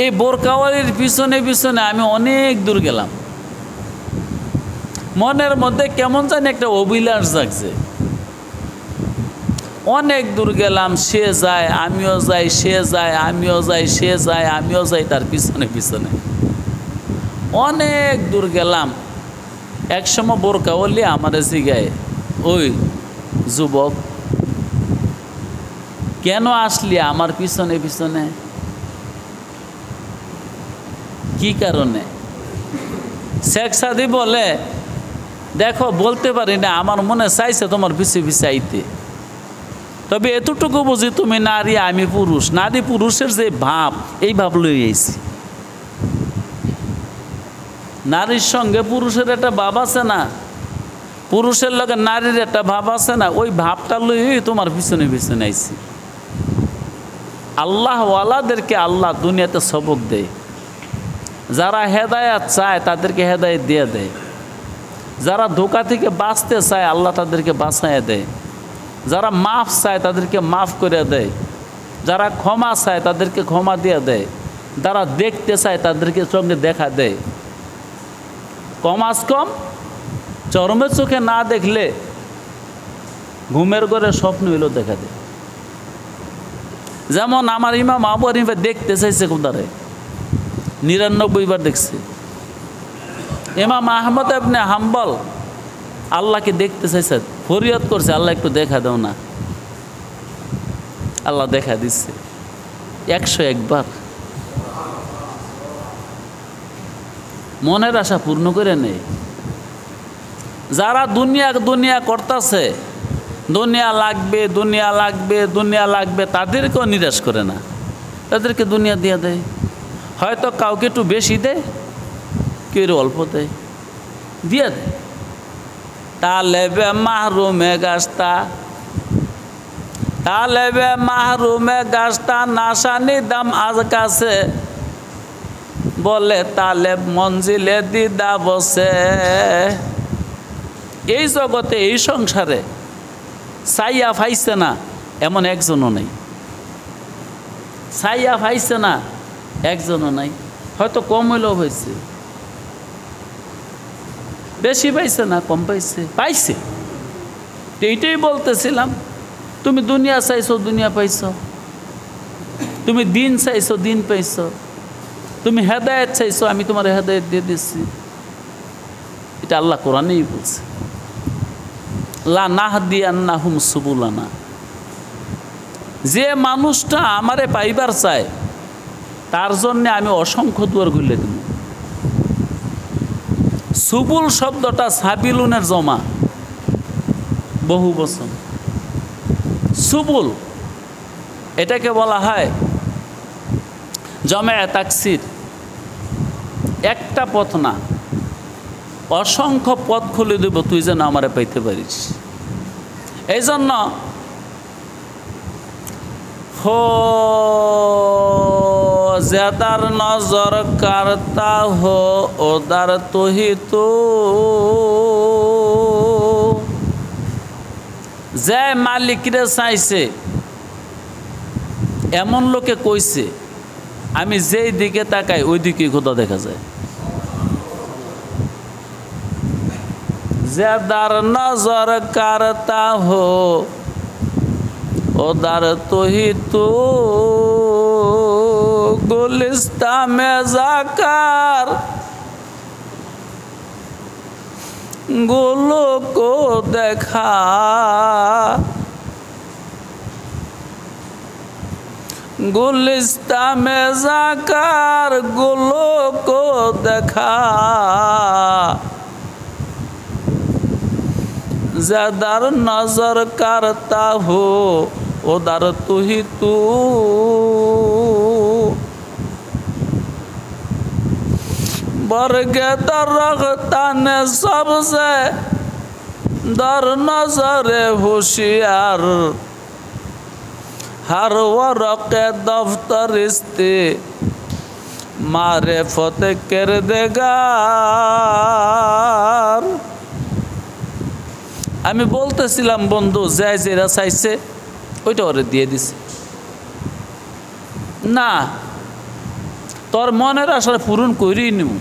এই বোরকাওয়ালির পিছনে পিছনে আমি অনেক দূর গেলাম। মনের মধ্যে কেমন জানি একটা অভিলাষ জাগছে, অনেক দূর গেলাম, সে যায় আমিও যাই, সে যায় আমিও যাই, সে যায় আমিও যাই, তার পিছনে পিছনে অনেক দূর গেলাম। একসময় বোরকাওয়ালি আমার জিগায়, ওই যুবক কেন আসলি আমার পিছনে পিছনে, কি কারণে? শেখ সাদি বলে, দেখো বলতে পারি না, আমার মনে চাইছে তোমার পিছে পিছে আইতে, তবে এতটুকু বুঝি তুমি নারী আমি পুরুষ, নারী পুরুষের যে ভাব, এই ভাব লই আইছি। নারীর সঙ্গে পুরুষের একটা ভাব আছে না, পুরুষের লগে নারীর একটা ভাব আছে না, ওই ভাবটা লই তোমার পিছনে পিছনে আইছি। আল্লাহওয়ালাদেরকে আল্লাহ দুনিয়াতে সবক দেয়, যারা হেদায়াত চায় তাদেরকে হেদায়েত দিয়ে দেয়, যারা ধোঁকা থেকে বাঁচতে চায় আল্লাহ তাদেরকে বাঁচাইয়া দেয়, যারা মাফ চায় তাদেরকে মাফ করে দেয়, যারা ক্ষমা চায় তাদেরকে ক্ষমা দিয়ে দেয়, যারা দেখতে চায় তাদেরকে সঙ্গে দেখা দেয়। কম আজ কম চরমের চোখে না দেখলে ঘুমের ঘরে স্বপ্ন এলো দেখা দেয়। যেমন আমার ইমাম আবু হানিফা দেখতে চাইছে কোথায়, 99 বার দেখছে। ইমাম আহমদ ইবনে হাম্বল আল্লাহকে দেখতে চাইছে, ফরিয়াদ করছে, আল্লাহ একটু দেখা দাও না, আল্লাহ দেখা দিচ্ছে 101 বার। মনের আশা পূর্ণ করে নেই। যারা দুনিয়া দুনিয়া করতেছে, দুনিয়া লাগবে দুনিয়া লাগবে দুনিয়া লাগবে, তাদেরকেও নিরাশ করে না, তাদেরকে দুনিয়া দিয়ে দেয়। হয়তো কাউকে একটু বেশি দেয়, কেউ অল্প দেয়, দিয়ে দেয়। তালেবে মাহরুমে গাছটা, তালেবে মাহরুমে গাছটা, নাসানি দাম আজ কাছে, বলে তালেব মঞ্জিলে দিদা বসে। এই জগতে এই সংসারে ছাইয়া ফাইছে না এমন একজনও নেই, ছাইয়া ফাইছে না একজনও নাই। হয়তো কম হইলেও হয়েছে, বেশি পাইছে না কম পাইছে, পাইছে। এইটাই বলতেছিলাম, তুমি দুনিয়া চাইছো দুনিয়া পাইছো, তুমি দিন চাইছো দিন পাইছো, তুমি হেদায়েত চাইছো আমি তোমার হেদায়েত দিয়ে দিচ্ছি। এটা আল্লাহ কোরআনেই বলছে, লা নাহদিয়ান্নাহুম সুবুলানা। যে মানুষটা আমারে পাইবার চায় তার জন্যে আমি অসংখ্য দুয়ার খুলে দেব। সুবুল শব্দটা সাবিলুনের জমা, বহু বচন। সুবুল এটাকে বলা হয় জমে তাকসির, একটা পথ না, অসংখ্য পথ খুলে দেব তুই যেন আমারে পাইতে পারিস। এই জন্য হো ज़्यादार नजर करता हो उधर तो ही तो, যে মালিকরে চাইছে এমন লোকে কইছে আমি যেই দিকে তাকাই ওই দিকে খোদা দেখা যায়। ज़्यादार नजर करता हो उधर तो ही तो, गुलिस्ता में जाकर गुलों को देखा, गुलिस्ता में जाकर गुलों को देखा, ज़्यादा नजर करता हो उधर तू ही तू, बरगे दरख्ता ने सबसे दर नजर होशियार, हर वरक़े दफ्तर इस्ते मारिफत किरदगार। আমি বলতেছিলাম বন্ধু যে যেটা চাইছে ওইটা ওরে দিয়ে দিছে না, তোর মনের আশা পূরণ করেই নিব।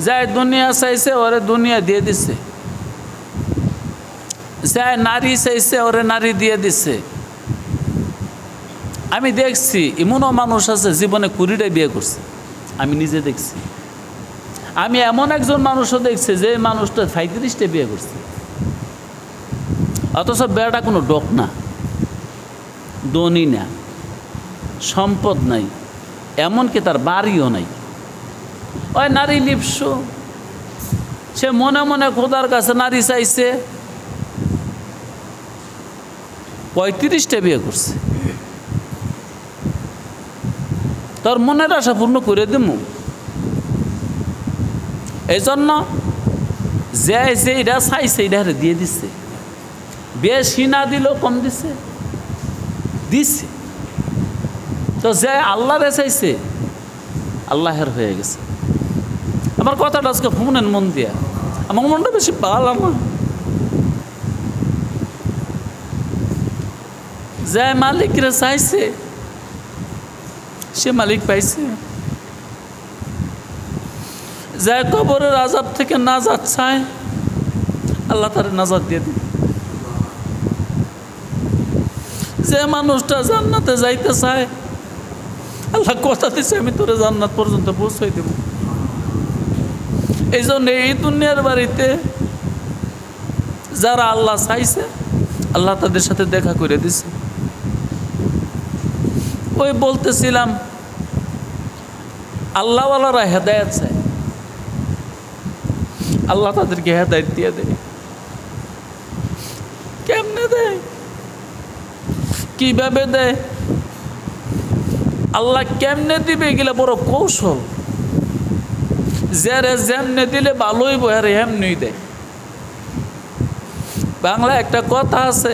যাই দুনিয়া চাইছে ওরে দুনিয়া দিয়ে দিছে, যায় নারী চাইছে, ওরে নারী দিয়ে দিচ্ছে। আমি দেখছি এমনও মানুষ আছে জীবনে 20টাই বিয়ে করছে, আমি নিজে দেখছি। আমি এমন একজন মানুষও দেখছি যে মানুষটা 35টা বিয়ে করছে, অথচ বেড়াটা কোনো ডোক না, দনি না, সম্পদ নাই, এমনকি তার বাড়িও নাই। ওই নারী লিপ্স, সে মনে মনে খোদার কাছে নারী চাইছে, 35টা বিয়ে করছে। তোর মনের আশা পূর্ণ করে দেব। এই জন্য যে যেটা চাইছে এটা দিয়ে দিচ্ছে, বেশি না দিলেও কম দিচ্ছে, দিচ্ছে। তো যে আল্লাহরে চাইছে আল্লাহের হয়ে গেছে। আমার কথাটা আজকে শুনেন মন দিয়া, আমার মনটা বেশি ভালো না। যে মালিকরে চাইছে সে মালিক পাইছে। যে কবরের আযাব থেকে নাজাত চায় আল্লাহ তার নাজাত দিয়ে দিবে। যে মানুষটা জান্নাতে যাইতে চায় আল্লাহ কথা দিচ্ছে আমি তোরে জান্নাত পর্যন্ত পৌঁছাই দেব। এই জন্য এই দুনিয়ার বাড়িতে যারা আল্লাহ চাইছে আল্লাহ তাদের সাথে দেখা করে দিছে। ওই বলতেছিলাম আল্লাহওয়ালারা হেদায়েত চায়, আল্লাহ তাদেরকে হেদায়েত দিয়ে দেয়। কেমনে দেয়, কিভাবে দেয়, আল্লাহ কেমনে দিবে এগুলা বড় কৌশল। যারে যেমনে দিলে ভালোই বহারে এমনি দেয়। বাংলা একটা কথা আছে,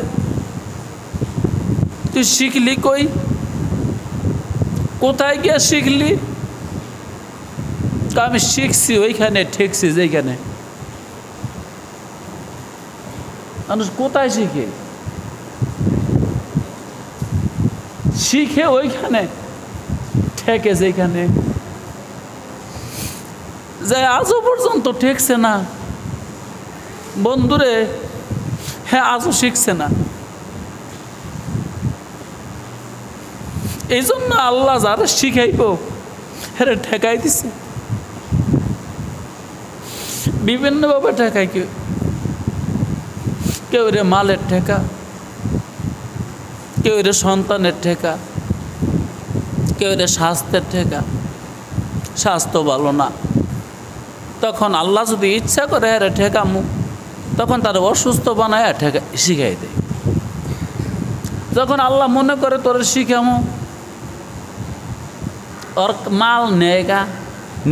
তুই শিখলি কই, কোথায় গিয়ে শিখলি? আমি শিখছি ওইখানে, ঠেকছি যেখানে। মানুষ কোথায় শিখে? শিখে ওইখানে, ঠেকে যেখানে। যে আজও পর্যন্ত ঠেকছে না বন্ধুরে, হ্যাঁ আজও শিখছে না। এই জন্য আল্লাহ যারা শিখাইব হ্যাঁ ঠেকাই দিছে, বিভিন্নভাবে ঠেকাই। কেউ রে মালের ঠেকা, কেউ রে সন্তানের ঠেকা, কেউ রে স্বাস্থ্যের ঠেকা, স্বাস্থ্য ভালো না। তখন আল্লাহ যদি ইচ্ছা করে হ্যাঁ ঠেকামু, তখন তার অসুস্থ বানায় ঠেকা শিখাই দেয়। যখন আল্লাহ মনে করে তোর শিখামু, ওর মাল নেগা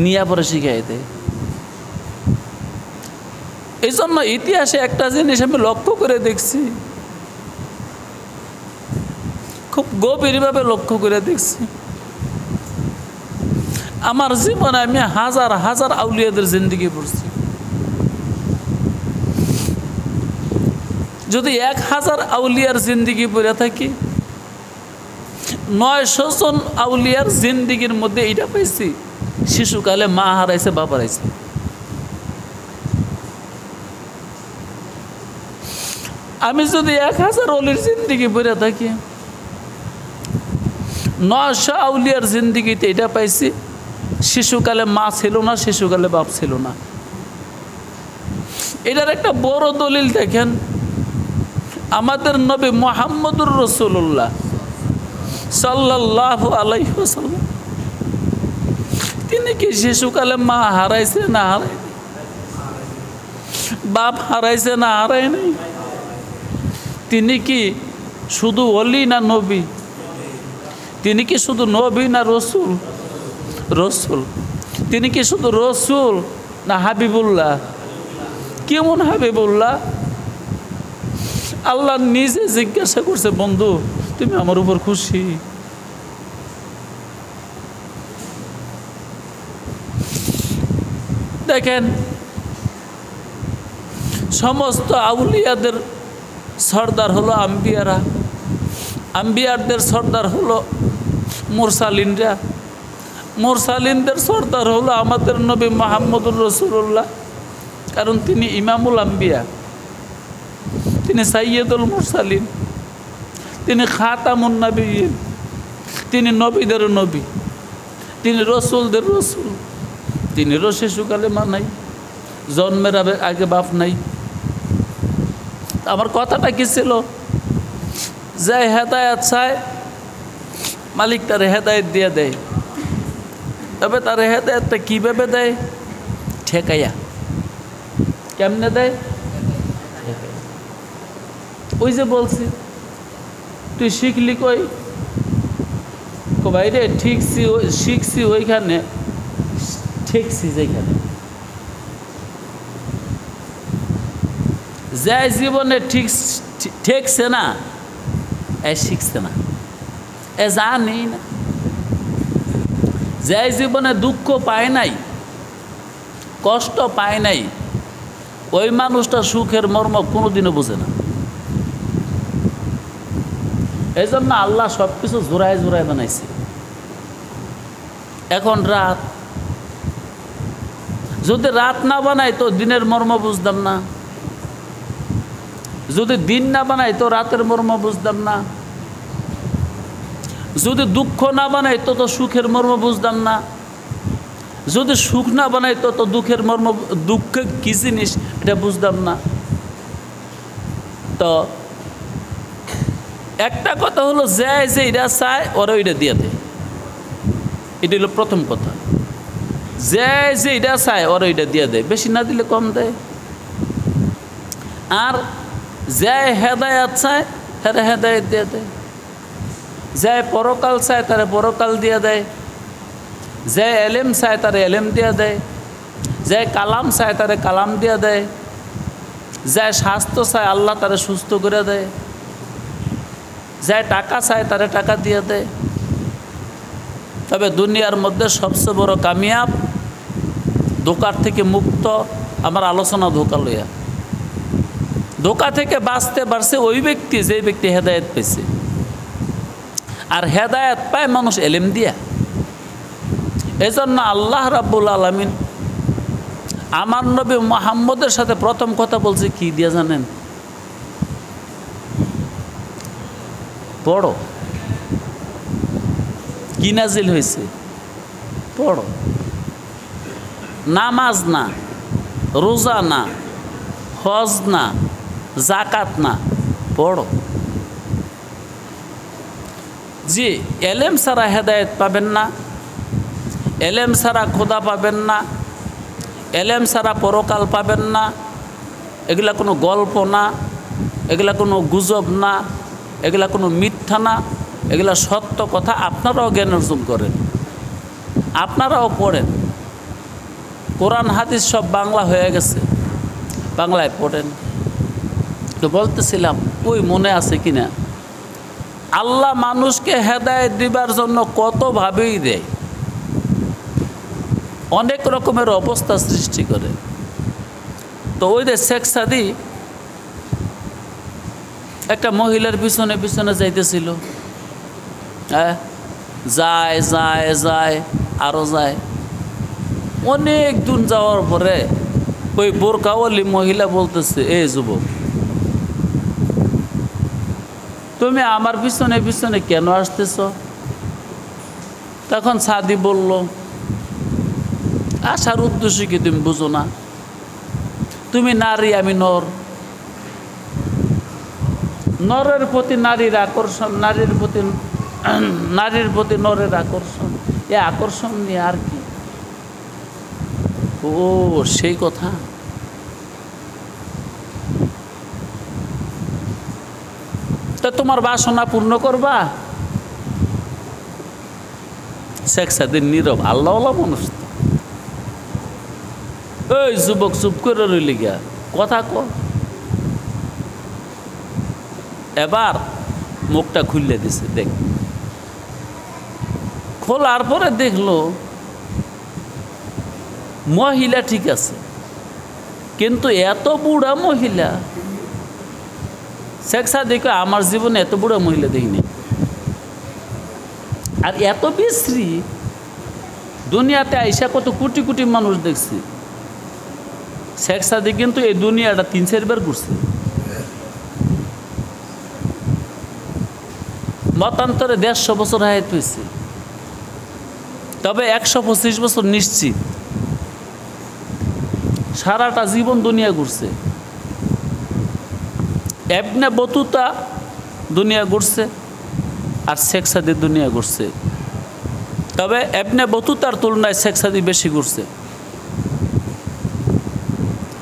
নিয়ে পরে শিখাই দেয়। এই জন্য ইতিহাসে একটা জিনিস আমি লক্ষ্য করে দেখছি, খুব গভীরভাবে লক্ষ্য করে দেখছি। আমার জীবনে আমি হাজার হাজার আউলিয়াদের জিন্দেগি পড়ছি। যদি 1000 আউলিয়ার জিন্দেগি পড়ে থাকি, 900 জন আউলিয়ার জিন্দেগির মধ্যে এটা পাইছি, শিশুকালে মা হারাইছে, বাবা হারাইছে। আমি যদি 1000 অলির জিন্দেগি পড়ে থাকি, 900 আউলিয়ার জিন্দেগিতে এটা পাইছি, শিশুকালে মা ছিল না, শিশুকালে বাপ ছিল না। এটার একটা বড় দলিল দেখেন, আমাদের নবী মুহাম্মদুর রাসূলুল্লাহ সাল্লাল্লাহু আলাইহি ওয়াসাল্লাম, তিনি কি শিশুকালে মা হারাইছে না হারায়নি? বাপ হারাইছে না হারায়নি? তিনি কি শুধু ওলি না নবী? তিনি কি শুধু নবী না রসুল? রসুল। তিনি কি শুধু রসুল না হাবিবুল্লাহ? কেমন হাবিবুল্লাহ? আল্লাহ নিজে জিজ্ঞাসা করছে, বন্ধু তুমি আমার উপর খুশি? দেখেন, সমস্ত আউলিয়াদের সর্দার হলো আম্বিয়ারা, আম্বিয়ারদের সর্দার হলো মুরসালিনরা, মুরসালিনদের সর্দার হলো আমাদের নবী মুহাম্মদুর রাসূলুল্লাহ, কারণ তিনি ইমামুল আম্বিয়া, তিনি তিনি সাইয়্যিদুল মুরসালিন, তিনি খাতামুন নবিয়্যিন, তিনি নবীদের নবী, তিনি রসুলদের রসুল, তিনি শিশুকালে মা নাই, জন্মের আগে বাপ নাই। আমার কথাটা কি ছিল? যে হেদায়েত চায় মালিক তার হেদায়েত দিয়ে দেয়, তবে তার হেদায়েতটা কীভাবে দেয়? ঠেকাইয়া। কেমনে দেয়? ওই যে বলছি তুই শিখলি কই? ভাই রে শিখছি ওইখানে, ঠেকছি যেখানে। যে জীবনে ঠেকছে না এ শিখছে না, এ জানি না। যে জীবনে দুঃখ পায় নাই, কষ্ট পায় নাই, ওই মানুষটা সুখের মর্ম কোনোদিনও বোঝে না। এই জন্য আল্লাহ সব কিছু জোড়ায় জোড়ায় বানাইছে। এখন রাত, যদি রাত না বানাই তো দিনের মর্ম বুঝতাম না, যদি দিন না বানাই তো রাতের মর্ম বুঝতাম না, যদি দুঃখ না বানাই তো সুখের মর্ম বুঝতাম না, যদি সুখ না বানাই তো দুঃখের মর্ম, দুঃখে কি জিনিস এটা বুঝতাম না। তো একটা কথা হলো, যে এটা চায় ওরা ওইটা দিয়ে দেয়, এটা হলো প্রথম কথা। যে এটা চায় ওরা ওইটা দিয়ে দেয়, বেশি না দিলে কম দেয়। আর যে হেদায়েত চায় তারা হেদায়েত দিয়ে দেয়, যে পরকাল চায় তারা পরকাল দিয়ে দেয়, যে এলেম চায় তারা এলেম দিয়ে দেয়, যে কালাম চায় তারা কালাম দিয়ে দেয়, যে স্বাস্থ্য চায় আল্লাহ তারা সুস্থ করে দেয়, যে টাকা চায় তারা টাকা দিয়ে দেয়। তবে দুনিয়ার মধ্যে সবচেয়ে বড় কামিয়াব, ধোকার থেকে মুক্ত, আমার আলোচনা ধোকা লইয়া, ধোকা থেকে বাঁচতে পারছে ওই ব্যক্তি যে ব্যক্তি হেদায়েত পেয়েছে। আর হেদায়েত পায় মানুষ এলেম দিয়া। এই জন্য আল্লাহ রাব্বুল আলামিন আমার নবী মুহাম্মদের সাথে প্রথম কথা বলছে কি দিয়া জানেন? পড়ো। কি নাজিল হয়েছে? পড়ো। নামাজ না, রোজা না, হজ না, জাকাত না, পড়ো। জি, এলেম ছাড়া হেদায়েত পাবেন না, এলেম ছাড়া খোদা পাবেন না, এলেম ছাড়া পরকাল পাবেন না। এগুলা কোনো গল্প না, এগুলা কোনো গুজব না, এগুলা কোনো মিথ্যা না, এগুলা সত্য কথা। আপনারাও জ্ঞান অর্জন করেন, আপনারাও পড়েন। কোরআন হাদিস সব বাংলা হয়ে গেছে, বাংলায় পড়েন। তো বলতেছিলাম, ওই মনে আছে কিনা, আল্লাহ মানুষকে হেদায়েত দিবার জন্য কতভাবেই দেয়, অনেক রকমের অবস্থা সৃষ্টি করে। তো ওই যে শেখ সাদি একটা মহিলার পিছনে পিছনে যাইতেছিল, হ্যাঁ, যায় যায় যায় আরও যায়। অনেক দূর যাওয়ার পরে ওই বোরকাওয়ালি মহিলা বলতেছে, এ যুবক, তুমি আমার পিছনে পিছনে কেন আসতেছ? তখন সাদি বলল, আসার উদ্দেশ্য কি তুমি বুঝো না? তুমি নারী, আমি নর, নরের প্রতি নারীর আকর্ষণ, নারীর প্রতি নরের আকর্ষণ, এ আকর্ষণ নিয়ে আর কি? ও সেই কথা। তা তোমার বাসনা পূর্ণ করবা? শেখ সাদির নীরব, আল্লাহওয়ালা মানুষ। ওই যুবক চুপ করে রইলি গিয়া, কথা ক। এবার মুখটা খুললে দিছে, দেখ। খোলার পরে দেখলো মহিলা ঠিক আছে, কিন্তু এত বুড়া মহিলা। শেখ সাদিকে আমার জীবনে এত বুড়া মহিলা দেখিনি, আর এত বিশ্রী। দুনিয়াতে আইসা কত কোটি কোটি মানুষ দেখছি, শেখ সাদি কিন্তু এই দুনিয়াটা 3-4 বার ঘুরছে। মতান্তরে 150 বছর হায়াত হয়েছে, তবে 125 বছর নিশ্চিত। সারাটা জীবন দুনিয়া ঘুরছে। ইবনে বতুতা দুনিয়া ঘুরছে আর শেখ সাদি দুনিয়া ঘুরছে, তবে ইবনে বতুতার তুলনায় শেখ সাদি বেশি ঘুরছে।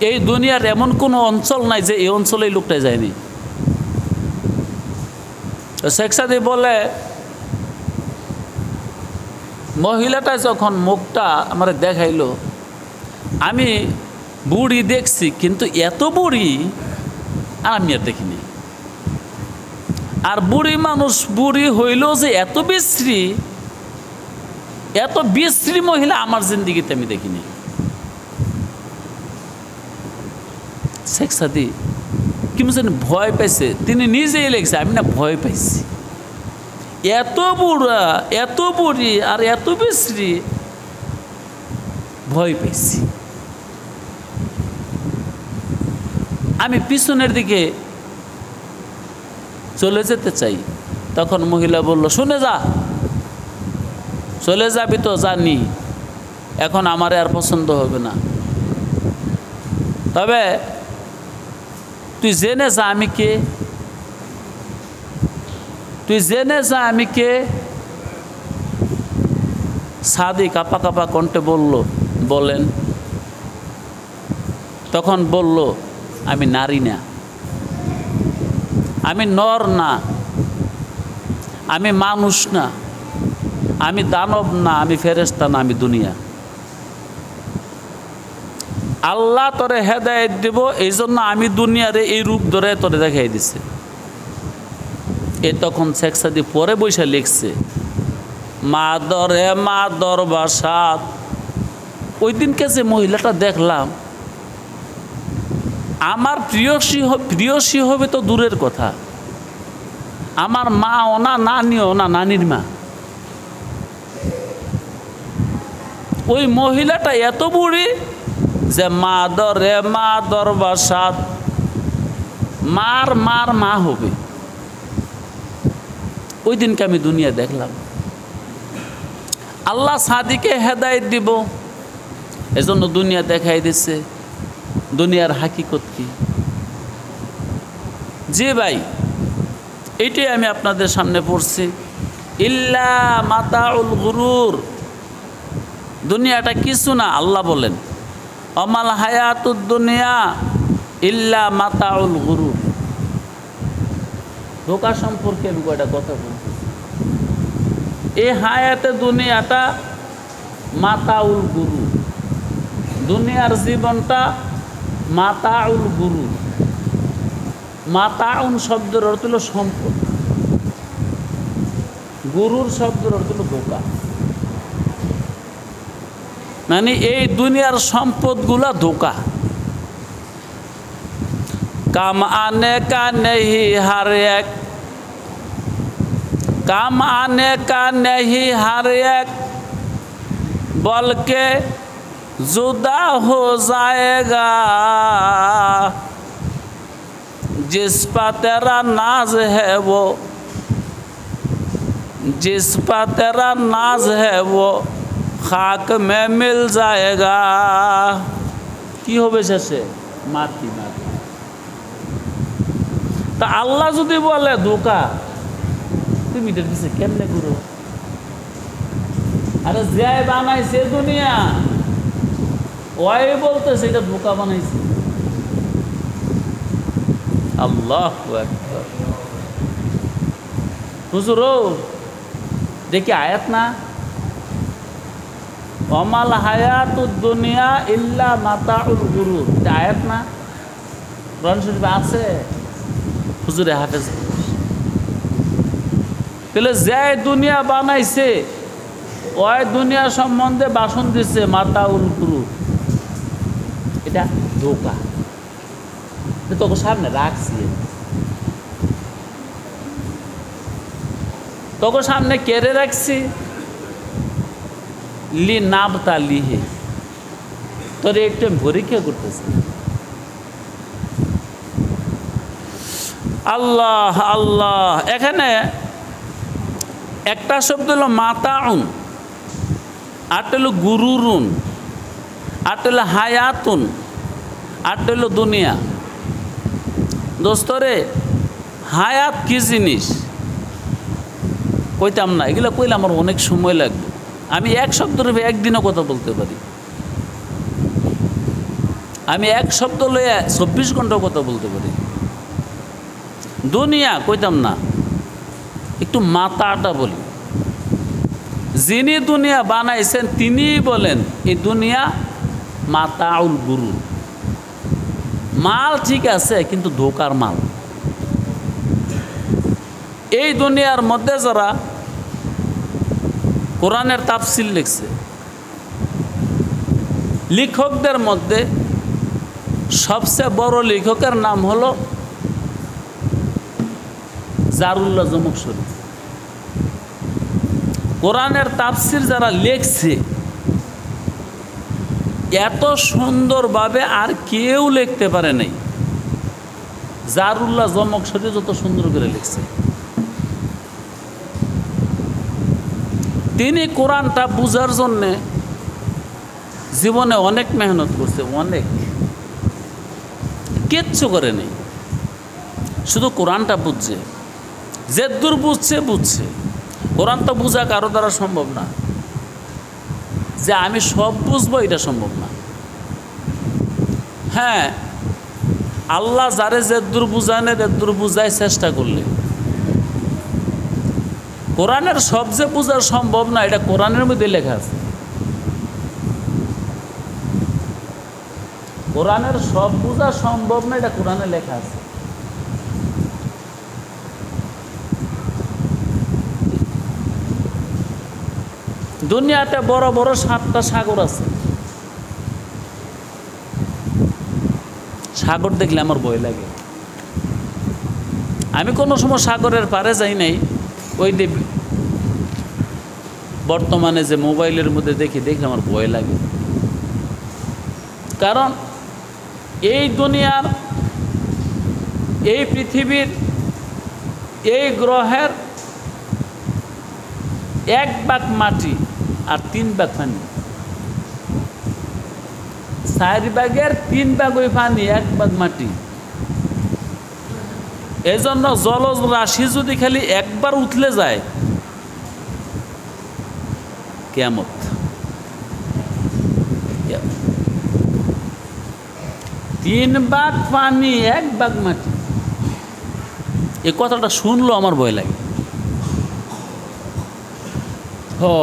এই দুনিয়ার এমন কোনো অঞ্চল নাই যে এই অঞ্চলে এই লোকটা যায়নি। শেখ সাদি বলে, মহিলাটা যখন মুখটা আমার দেখাইলো, আমি বুড়ি দেখছি, কিন্তু এত বুড়ি আমি আর দেখিনি। আর বুড়ি মানুষ বুড়ি হইল যে এত বিশ্রী মহিলা আমার জিন্দিগিতে আমি দেখিনি। শেখ সাদি কি বুঝলেন, ভয় পাইছে। তিনি নিজেই লেগেছে, আমি না ভয় পাইছি। এত বুড়া, এত বুড়ি আর এত বিশ্রী, ভয় পাইছি। আমি পিছনের দিকে চলে যেতে চাই, তখন মহিলা বলল, শুনে যা, চলে যাবি তো জানি, এখন আমার আর পছন্দ হবে না, তবে তুই জেনে যা আমি কে, তুই জেনে যা আমি কে। সাদি কাপা কাপা কণ্ঠে বলেন। তখন বলল, আমি নারী না, আমি নর না, আমি মানুষ না, আমি দানব না, আমি ফেরেশতা না, আমি দুনিয়া। আল্লাহ তোরে হেদায়েত দেব, এই জন্য আমি দুনিয়ারে এই রূপ ধরে তোরে দেখাই দিছে। তখন শেখ সাদি পরে বৈশা লিখছে, মা দর বাসাত। ওই দিনকে যে মহিলাটা দেখলাম, আমার প্রিয়সী হবে তো দূরের কথা, আমার মাও না, নানিও না, নানির মা। ওই মহিলাটা এত বুড়ি যে মা দর বাসাত, মার মা হবে। ওই দিনকে আমি দুনিয়া দেখলাম। আল্লাহ সাদিকে হেদায়েত দিব, এজন্য দুনিয়া দেখাই দিচ্ছে। দুনিয়ার হাকিকত কি? জি ভাই, এইটাই আমি আপনাদের সামনে পড়ছি। ইল্লা মাতাউল গুরুর, দুনিয়াটা কিছু না। আল্লাহ বলেন, অমাল হায়াতুদ দুনিয়া ইল্লা মাতাউল গুরুর। ধোঁকা সম্পর্কে আমি কয়টা কথা বলছি। এই হায়াতে দুনিয়াটা মাতাউল গুরু, দুনিয়ার জীবনটা মাতাউল গুরু। মাতাউন শব্দের অর্থ হলো সম্পদ, গুরুর শব্দের অর্থ হলো ধোঁকা। মানে এই দুনিয়ার সম্পদগুলা ধোঁকা। কাম আনে কা নেহি হার এক, কাম आने का नहीं हर एक, बल्कि जुदा हो जाएगा। जिस पर तेरा नाज है वो, जिस पर तेरा नाज है वो खाक में मिल जाएगा। কি হবে শেষে? মাটি মাটি। তা আল্লাহ যদি বলে ধোঁকা, তুমি এটার পিছে কেমনে করো? আরে যাই বানাইছে দুনিয়া, ওই বলতেছে এটা ধোঁকা বানাইছে। আল্লাহু আকবার। হুজুর দেখি আয়াত না, অমাল হায়াতুদ দুনিয়া ইল্লা মাতাউল গুরুর, আয়াত না? কোরআন শরীফে আছে, হুজুরে হাফেজ। তাহলে যে দুনিয়া বানাইছে ওই দুনিয়া সম্বন্ধে ভাষণ দিচ্ছে মাতাউল গুরু, এটা ধোঁকা। তোকে সামনে রাখছি, তোকে সামনে কেড়ে রাখছি। লি নাবতা লিহে, তোর একটু পরীক্ষা করতেছে। আল্লাহ আল্লাহ। এখানে একটা শব্দ হলো মাতাউন, আরেকটা হলো গুরুরুন, আরেকটা হলো হায়াতুন, আরেকটা হলো দুনিয়া। দোস্তরে হায়াত কি জিনিস কইতাম না, এগুলো কইলে আমার অনেক সময় লাগবে। আমি এক শব্দের একদিনও কথা বলতে পারি, আমি এক শব্দ লইয়া 24 ঘন্টা কথা বলতে পারি। দুনিয়া কইতাম না, একটু মাতাটা বলি। যিনি দুনিয়া বানাইছেন তিনিই বলেন এই দুনিয়া মাতাউল গুরু, মাল ঠিক আছে কিন্তু ধোকার মাল। এই দুনিয়ার মধ্যে যারা কোরআনের তাফসির লিখছে, লেখকদের মধ্যে সবচেয়ে বড় লেখকের নাম হলো জারুল্লাহ জমকশরী। কোরআনের তাফসির যারা লেখছে এত সুন্দরভাবে আর কেউ লিখতে পারে নাই, জারুল্লাহ জমকশরী যত সুন্দর করে লিখছে। তিনি কোরআনটা বুঝার জন্যে জীবনে অনেক মেহনত করছে, অনেক, কিচ্ছু করে নেই, শুধু কোরআনটা বুঝছে। যে দূর বুঝছে বুঝছে, কোরআন তো বোঝা কারো দ্বারা সম্ভব না, যে আমি সব বুঝবো এটা সম্ভব না। হ্যাঁ, আল্লাহ যারে যে দূর বুঝানে যে দূর বুঝায় চেষ্টা করলে, কোরআনের সব যে বোঝা সম্ভব না এটা কোরআনের মধ্যে লেখা আছে। কোরআনের সব বোঝা সম্ভব না এটা কোরআনে লেখা আছে। দুনিয়াতে বড় বড় 7টা সাগর আছে। সাগর দেখলে আমার ভয় লাগে। আমি কোনো সময় সাগরের পারে যাই নাই, ওই বর্তমানে যে মোবাইলের মধ্যে দেখি আমার ভয় লাগে। কারণ এই দুনিয়ার, এই পৃথিবীর, এই গ্রহের 1 ভাগ মাটি আর 3 ভাগ পানি, 4 ভাগের 3 ভাগ ওই পানি, 1 ভাগ মাটি। এই জন্য জলজ রাশি যদি খালি একবার উঠলে যায় কিয়ামত। 3 ভাগ পানি 1 ভাগ মাটি, এই কথাটা শুনলো আমার ভয় লাগে। ও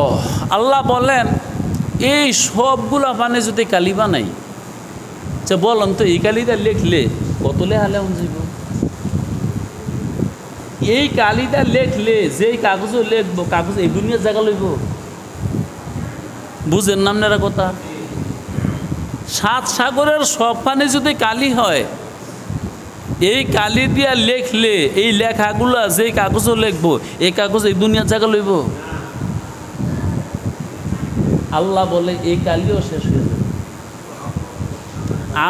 আল্লাহ বলেন এই সবগুলা পানি যদি কালি বানাই, আচ্ছা বলেন তো এই কালিটা লিখলে কত লেহালে যাব? এই কালিটা লেখলে যেই কাগজও লিখবো, কাগজ এই দুনিয়ার জায়গা লইব? বুঝেন না আপনারা কথা? 7 সাগরের সব পানি যদি কালি হয়, এই কালি দিয়া লেখলে এই লেখাগুলা যেই কাগজও লিখবো, এই কাগজ এই দুনিয়ার জায়গা লইব? আল্লাহ বলে এই কালিও শেষ হয়ে যাবে,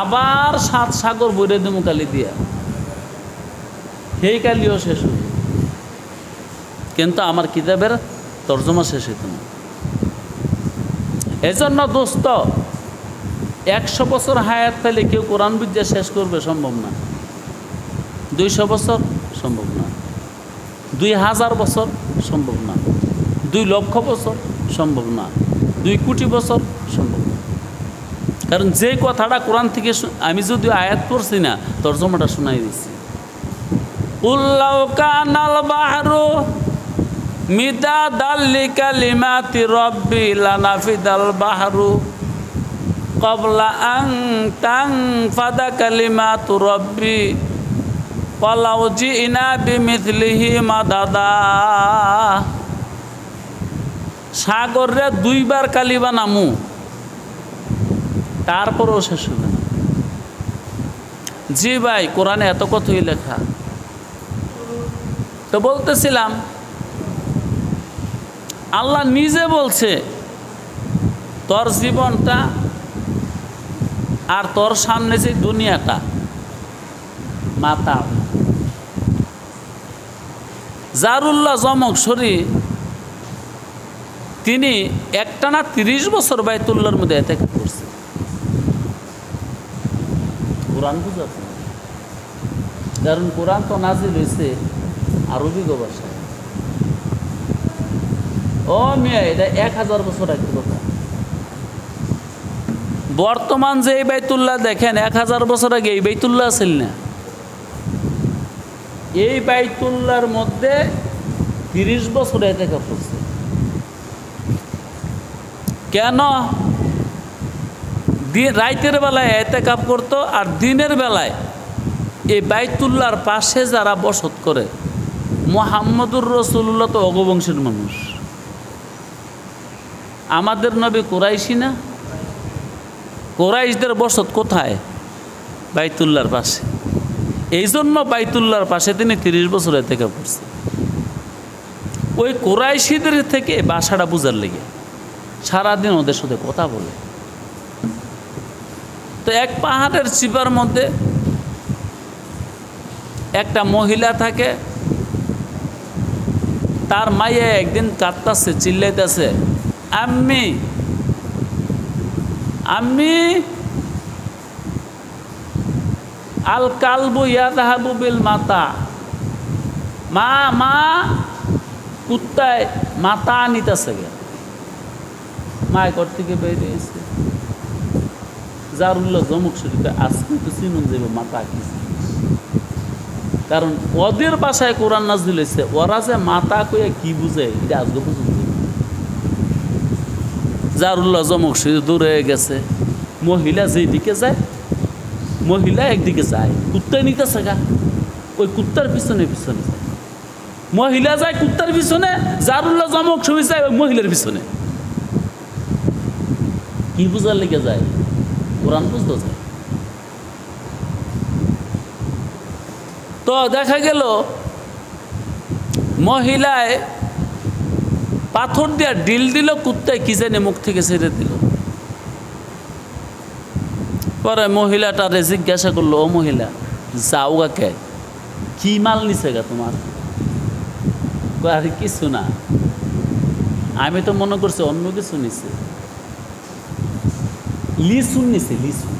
আবার 7 সাগর বইরে দেবো কালি দিয়া, সেই কালিও শেষ হয়ে যাবে, কিন্তু আমার কিতাবের তর্জমা শেষ হইত না। এজন্য দোস্ত 100 বছর হায়াত পেলে কেউ কোরআন বিদ্যা শেষ করবে সম্ভব না। 200 বছর সম্ভব না, 2000 বছর সম্ভব না, 2 লক্ষ বছর সম্ভব না, 2 কোটি বছর সম্ভব না। কারণ যে কথাটা কোরআন থেকে আমি যদি আয়াত পড়ছি না, তর্জমাটা শোনাই দিচ্ছি। উল্লাউ কানাল বাহরু মিদাদাল লিকালিমাতি রব্বি লানাফিদাল বাহরু ক্বাবলা আন তানফাদা কালিমাতু রব্বি ওয়ালাউ জিনা বিমিথলিহি মাদাদা। সাগরে 2 বার কালি বানামু, তারপরেও শেষ হবে না। জি ভাই, কোরআনে এত কথাই লেখা। তো বলতেছিলাম আল্লাহ নিজে বলছে তোর জীবনটা আর তোর সামনে যে দুনিয়াটা মাতা। জারুল্লাহ জমকশরী তিনি একটানা 30 বছর বাইতুল্লাহর মধ্যে এতেকাফ করছেন। কোরআন বুঝাচ্ছেন, কারণ কোরআন তো নাজিল হয়েছে আরবি ভাষায়। ও মিয়া, এটা 1000 বছর আগের কথা। বর্তমান যে এই বাইতুল্লাহ দেখেন, 1000 বছর আগে এই বাইতুল্লাহ ছিল না। এই বাইতুল্লাহর মধ্যে 30 বছর এতেকাফ করছে। কেন? রাতের বেলায় এতেকাফ করতো, আর দিনের বেলায় এই বাইতুল্লাহর পাশে যারা বসত করে, মুহাম্মদুর রাসূলুল্লাহ তো অগবংশের মানুষ। আমাদের নবী কুরাইশি না? কুরাইশদের বসত কোথায়? বাইতুল্লাহর পাশে। এই জন্য বাইতুল্লাহর পাশে তিনি 30 বছর এতেকাফ করছেন। ওই কুরাইশিদের থেকে ভাষাটা বুঝার লেগে সারাদিন ওদের সাথে কথা বলে। তো এক পাহাড়ের চিপার মধ্যে একটা মহিলা থাকে, তার মাইয়া একদিন কাঁদতাছে, চিল্লাইতেছে, আম্মি আম্মি আল কালবু ইয়াযহাবু বিল মাতা, মা মা কুত্তায় মাতা নিতেছে গে। মায় ঘর থেকে বেরিয়েছে, জারুল্লাহ জমুক শরীফে আজকে তো চিনুন যাবে মাতা কি, কারণ ওদের বাসায় কোরআন নাযিল হয়েছে, ওরা যে মাতা কয়ে কি বুঝে এটা আজকে পর্যন্ত। জারুল্লাহ জমুক শরীফ দূরে গেছে, মহিলা যেদিকে যায়, মহিলা একদিকে যায়, কুত্তায় নিতেছে গা, ওই কুত্তার পিছনে পিছনে যায়। মহিলা যায় কুত্তার পিছনে, জারুল্লাহ জমুক শরীফ যায় ওই মহিলার পিছনে। কি বুঝার লেগে যায়? কোরআন বুঝতে যায়। তো দেখা গেল মহিলায় পাথর দিয়া ডিল দিল, কুত্তায় কি জানে মুখ থেকে ছেড়ে দিল। পরে মহিলাটারে জিজ্ঞাসা করলো, ও মহিলা যাও গা কে, কি মাল নিছে গা তোমার? আর কিছু না, আমি তো মনে করছি অন্য কিছু নিছে। লিসুন নিছে, লিসুন।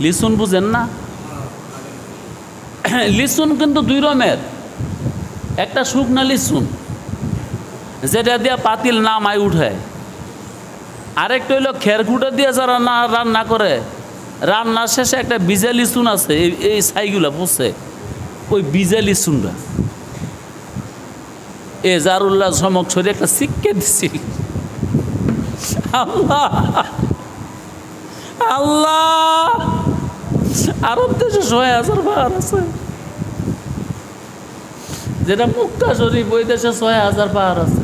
লিসুন বুঝেন না? লিসুন কিন্তু দুই রকমের, একটা শুকনা লিসুন যেটা দিয়া পাতিল নামায় উঠায়, আরেকটা হইল খেরকুটা দিয়ে যারা রান্না করে, রান্নার শেষে একটা বিজা লিসুন আছে, এই ছাইগুলা পচে, ওই বিজা লিসুনটা এ জারুল্লাহ ঝমক ছড়ি একটা শিক্ষা দিছিল। আল্লাহ আল্লাহ, আরব দেশে 6000 পাহাড় আছে, যেটা মক্কা শরীফ ওই দেশে 6000 পাহাড় আছে।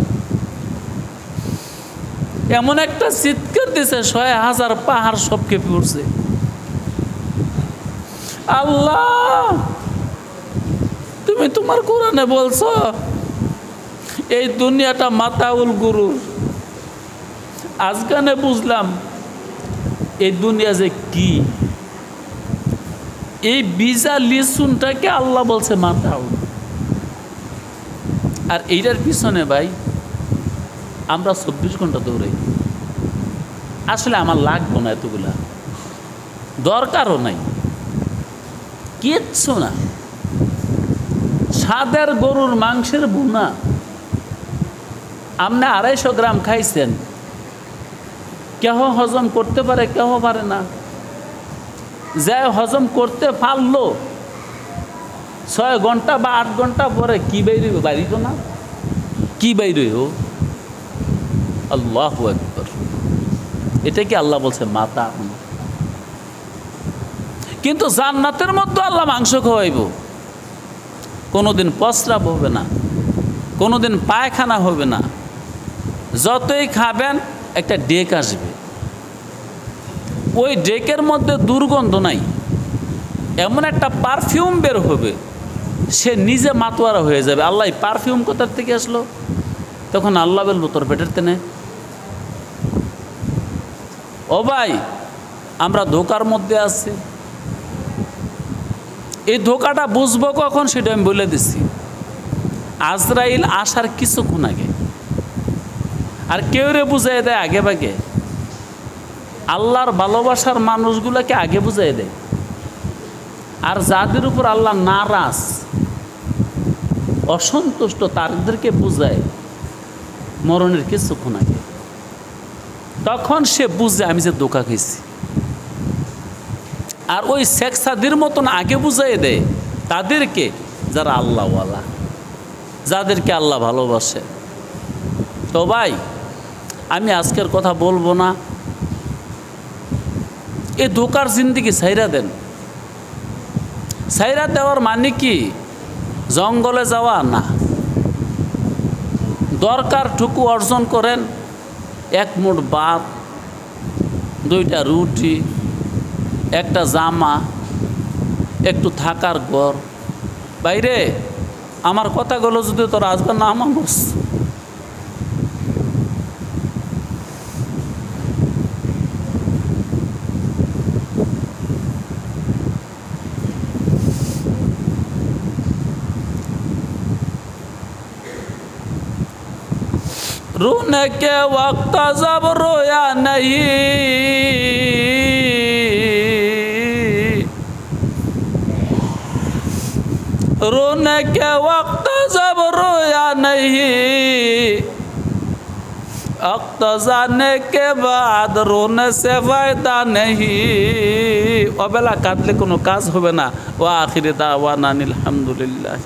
এমন একটা চিৎকার দিছে, 6000 পাহাড় সব কেঁপে উঠছে। আল্লাহ, তুমি তোমার কোরআনে বলছো এই দুনিয়াটা মাতাউল গুরুর। আজকানে বুঝলাম এই দুনিয়া যে কি। এই বিজা লিসুনটাকে আল্লাহ বলছে মাতাউল। আর এইটার পিছনে ভাই আমরা 24 ঘন্টা দৌড়াই। আসলে আমার লাগবো না, এতগুলা দরকারও নাই, কিচ্ছু না। সাদের গরুর মাংসের বুনা আপনি 250 গ্রাম খাইছেন, কেহ হজম করতে পারে, কেহ পারে না। যে হজম করতে পারলো 6 ঘন্টা বা 8 ঘন্টা পরে কি বাইরইব? বাড়িত না, কি বাইরইব? আল্লাহু আকবার। এটা কি আল্লাহ বলছে মাতা? কিন্তু জান্নাতের মধ্যে আল্লাহ মাংস খাওয়াইব, কোনোদিন প্রস্রাব হবে না, কোনোদিন পায়খানা হবে না। যতই খাবেন একটা ডেক আসবে, ওই ডেকের মধ্যে দুর্গন্ধ নাই, এমন একটা পারফিউম বের হবে, সে নিজে মাতোয়ারা হয়ে যাবে। আল্লাহ পারফিউম কোথার থেকে আসলো? তখন আল্লাহ বলবো তোর পেটের তেনে। ও ভাই, আমরা ধোকার মধ্যে আছি। এই ধোকাটা বুঝবো কখন সেটা আমি বলে দিচ্ছি। আজরাইল আসার কিছুক্ষণ আগে আর কেউ রে বুঝাই দেয় আগে ভাগে। আল্লাহর ভালোবাসার মানুষগুলোকে আগে বুঝাই দেয়, আর যাদের উপর আল্লাহ নারাজ অসন্তুষ্ট তাদেরকে বুঝায় মরণের কিছুক্ষণ আগে। তখন সে বুঝে আমি যে ধোঁকা খেয়েছি। আর ওই শেখ সাদির মতন আগে বুঝাই দেয় তাদেরকে যারা আল্লাহওয়ালা, যাদেরকে আল্লাহ ভালোবাসে। তো ভাই, আমি আজকের কথা বলবো না, এই ধোঁকার জিন্দিগি ছাইরা দেন। ছাইরা দেওয়ার মানে কি জঙ্গলে যাওয়া না, দরকারটুকু অর্জন করেন। এক মুঠ ভাত, 2টা রুটি, একটা জামা, একটু থাকার ঘর। বাইরে আমার কথাগুলো যদি তোর আজকে না মানুষ, रोने के वक्त जब रोया नहीं, रोने के वक्त जब रोया नहीं, वक्त जाने के बाद रोने से फायदा नहीं। अबेला काटले कोनो काज होबे ना। वा आखिरी दावाना अनिल हामदुलिल्लाह।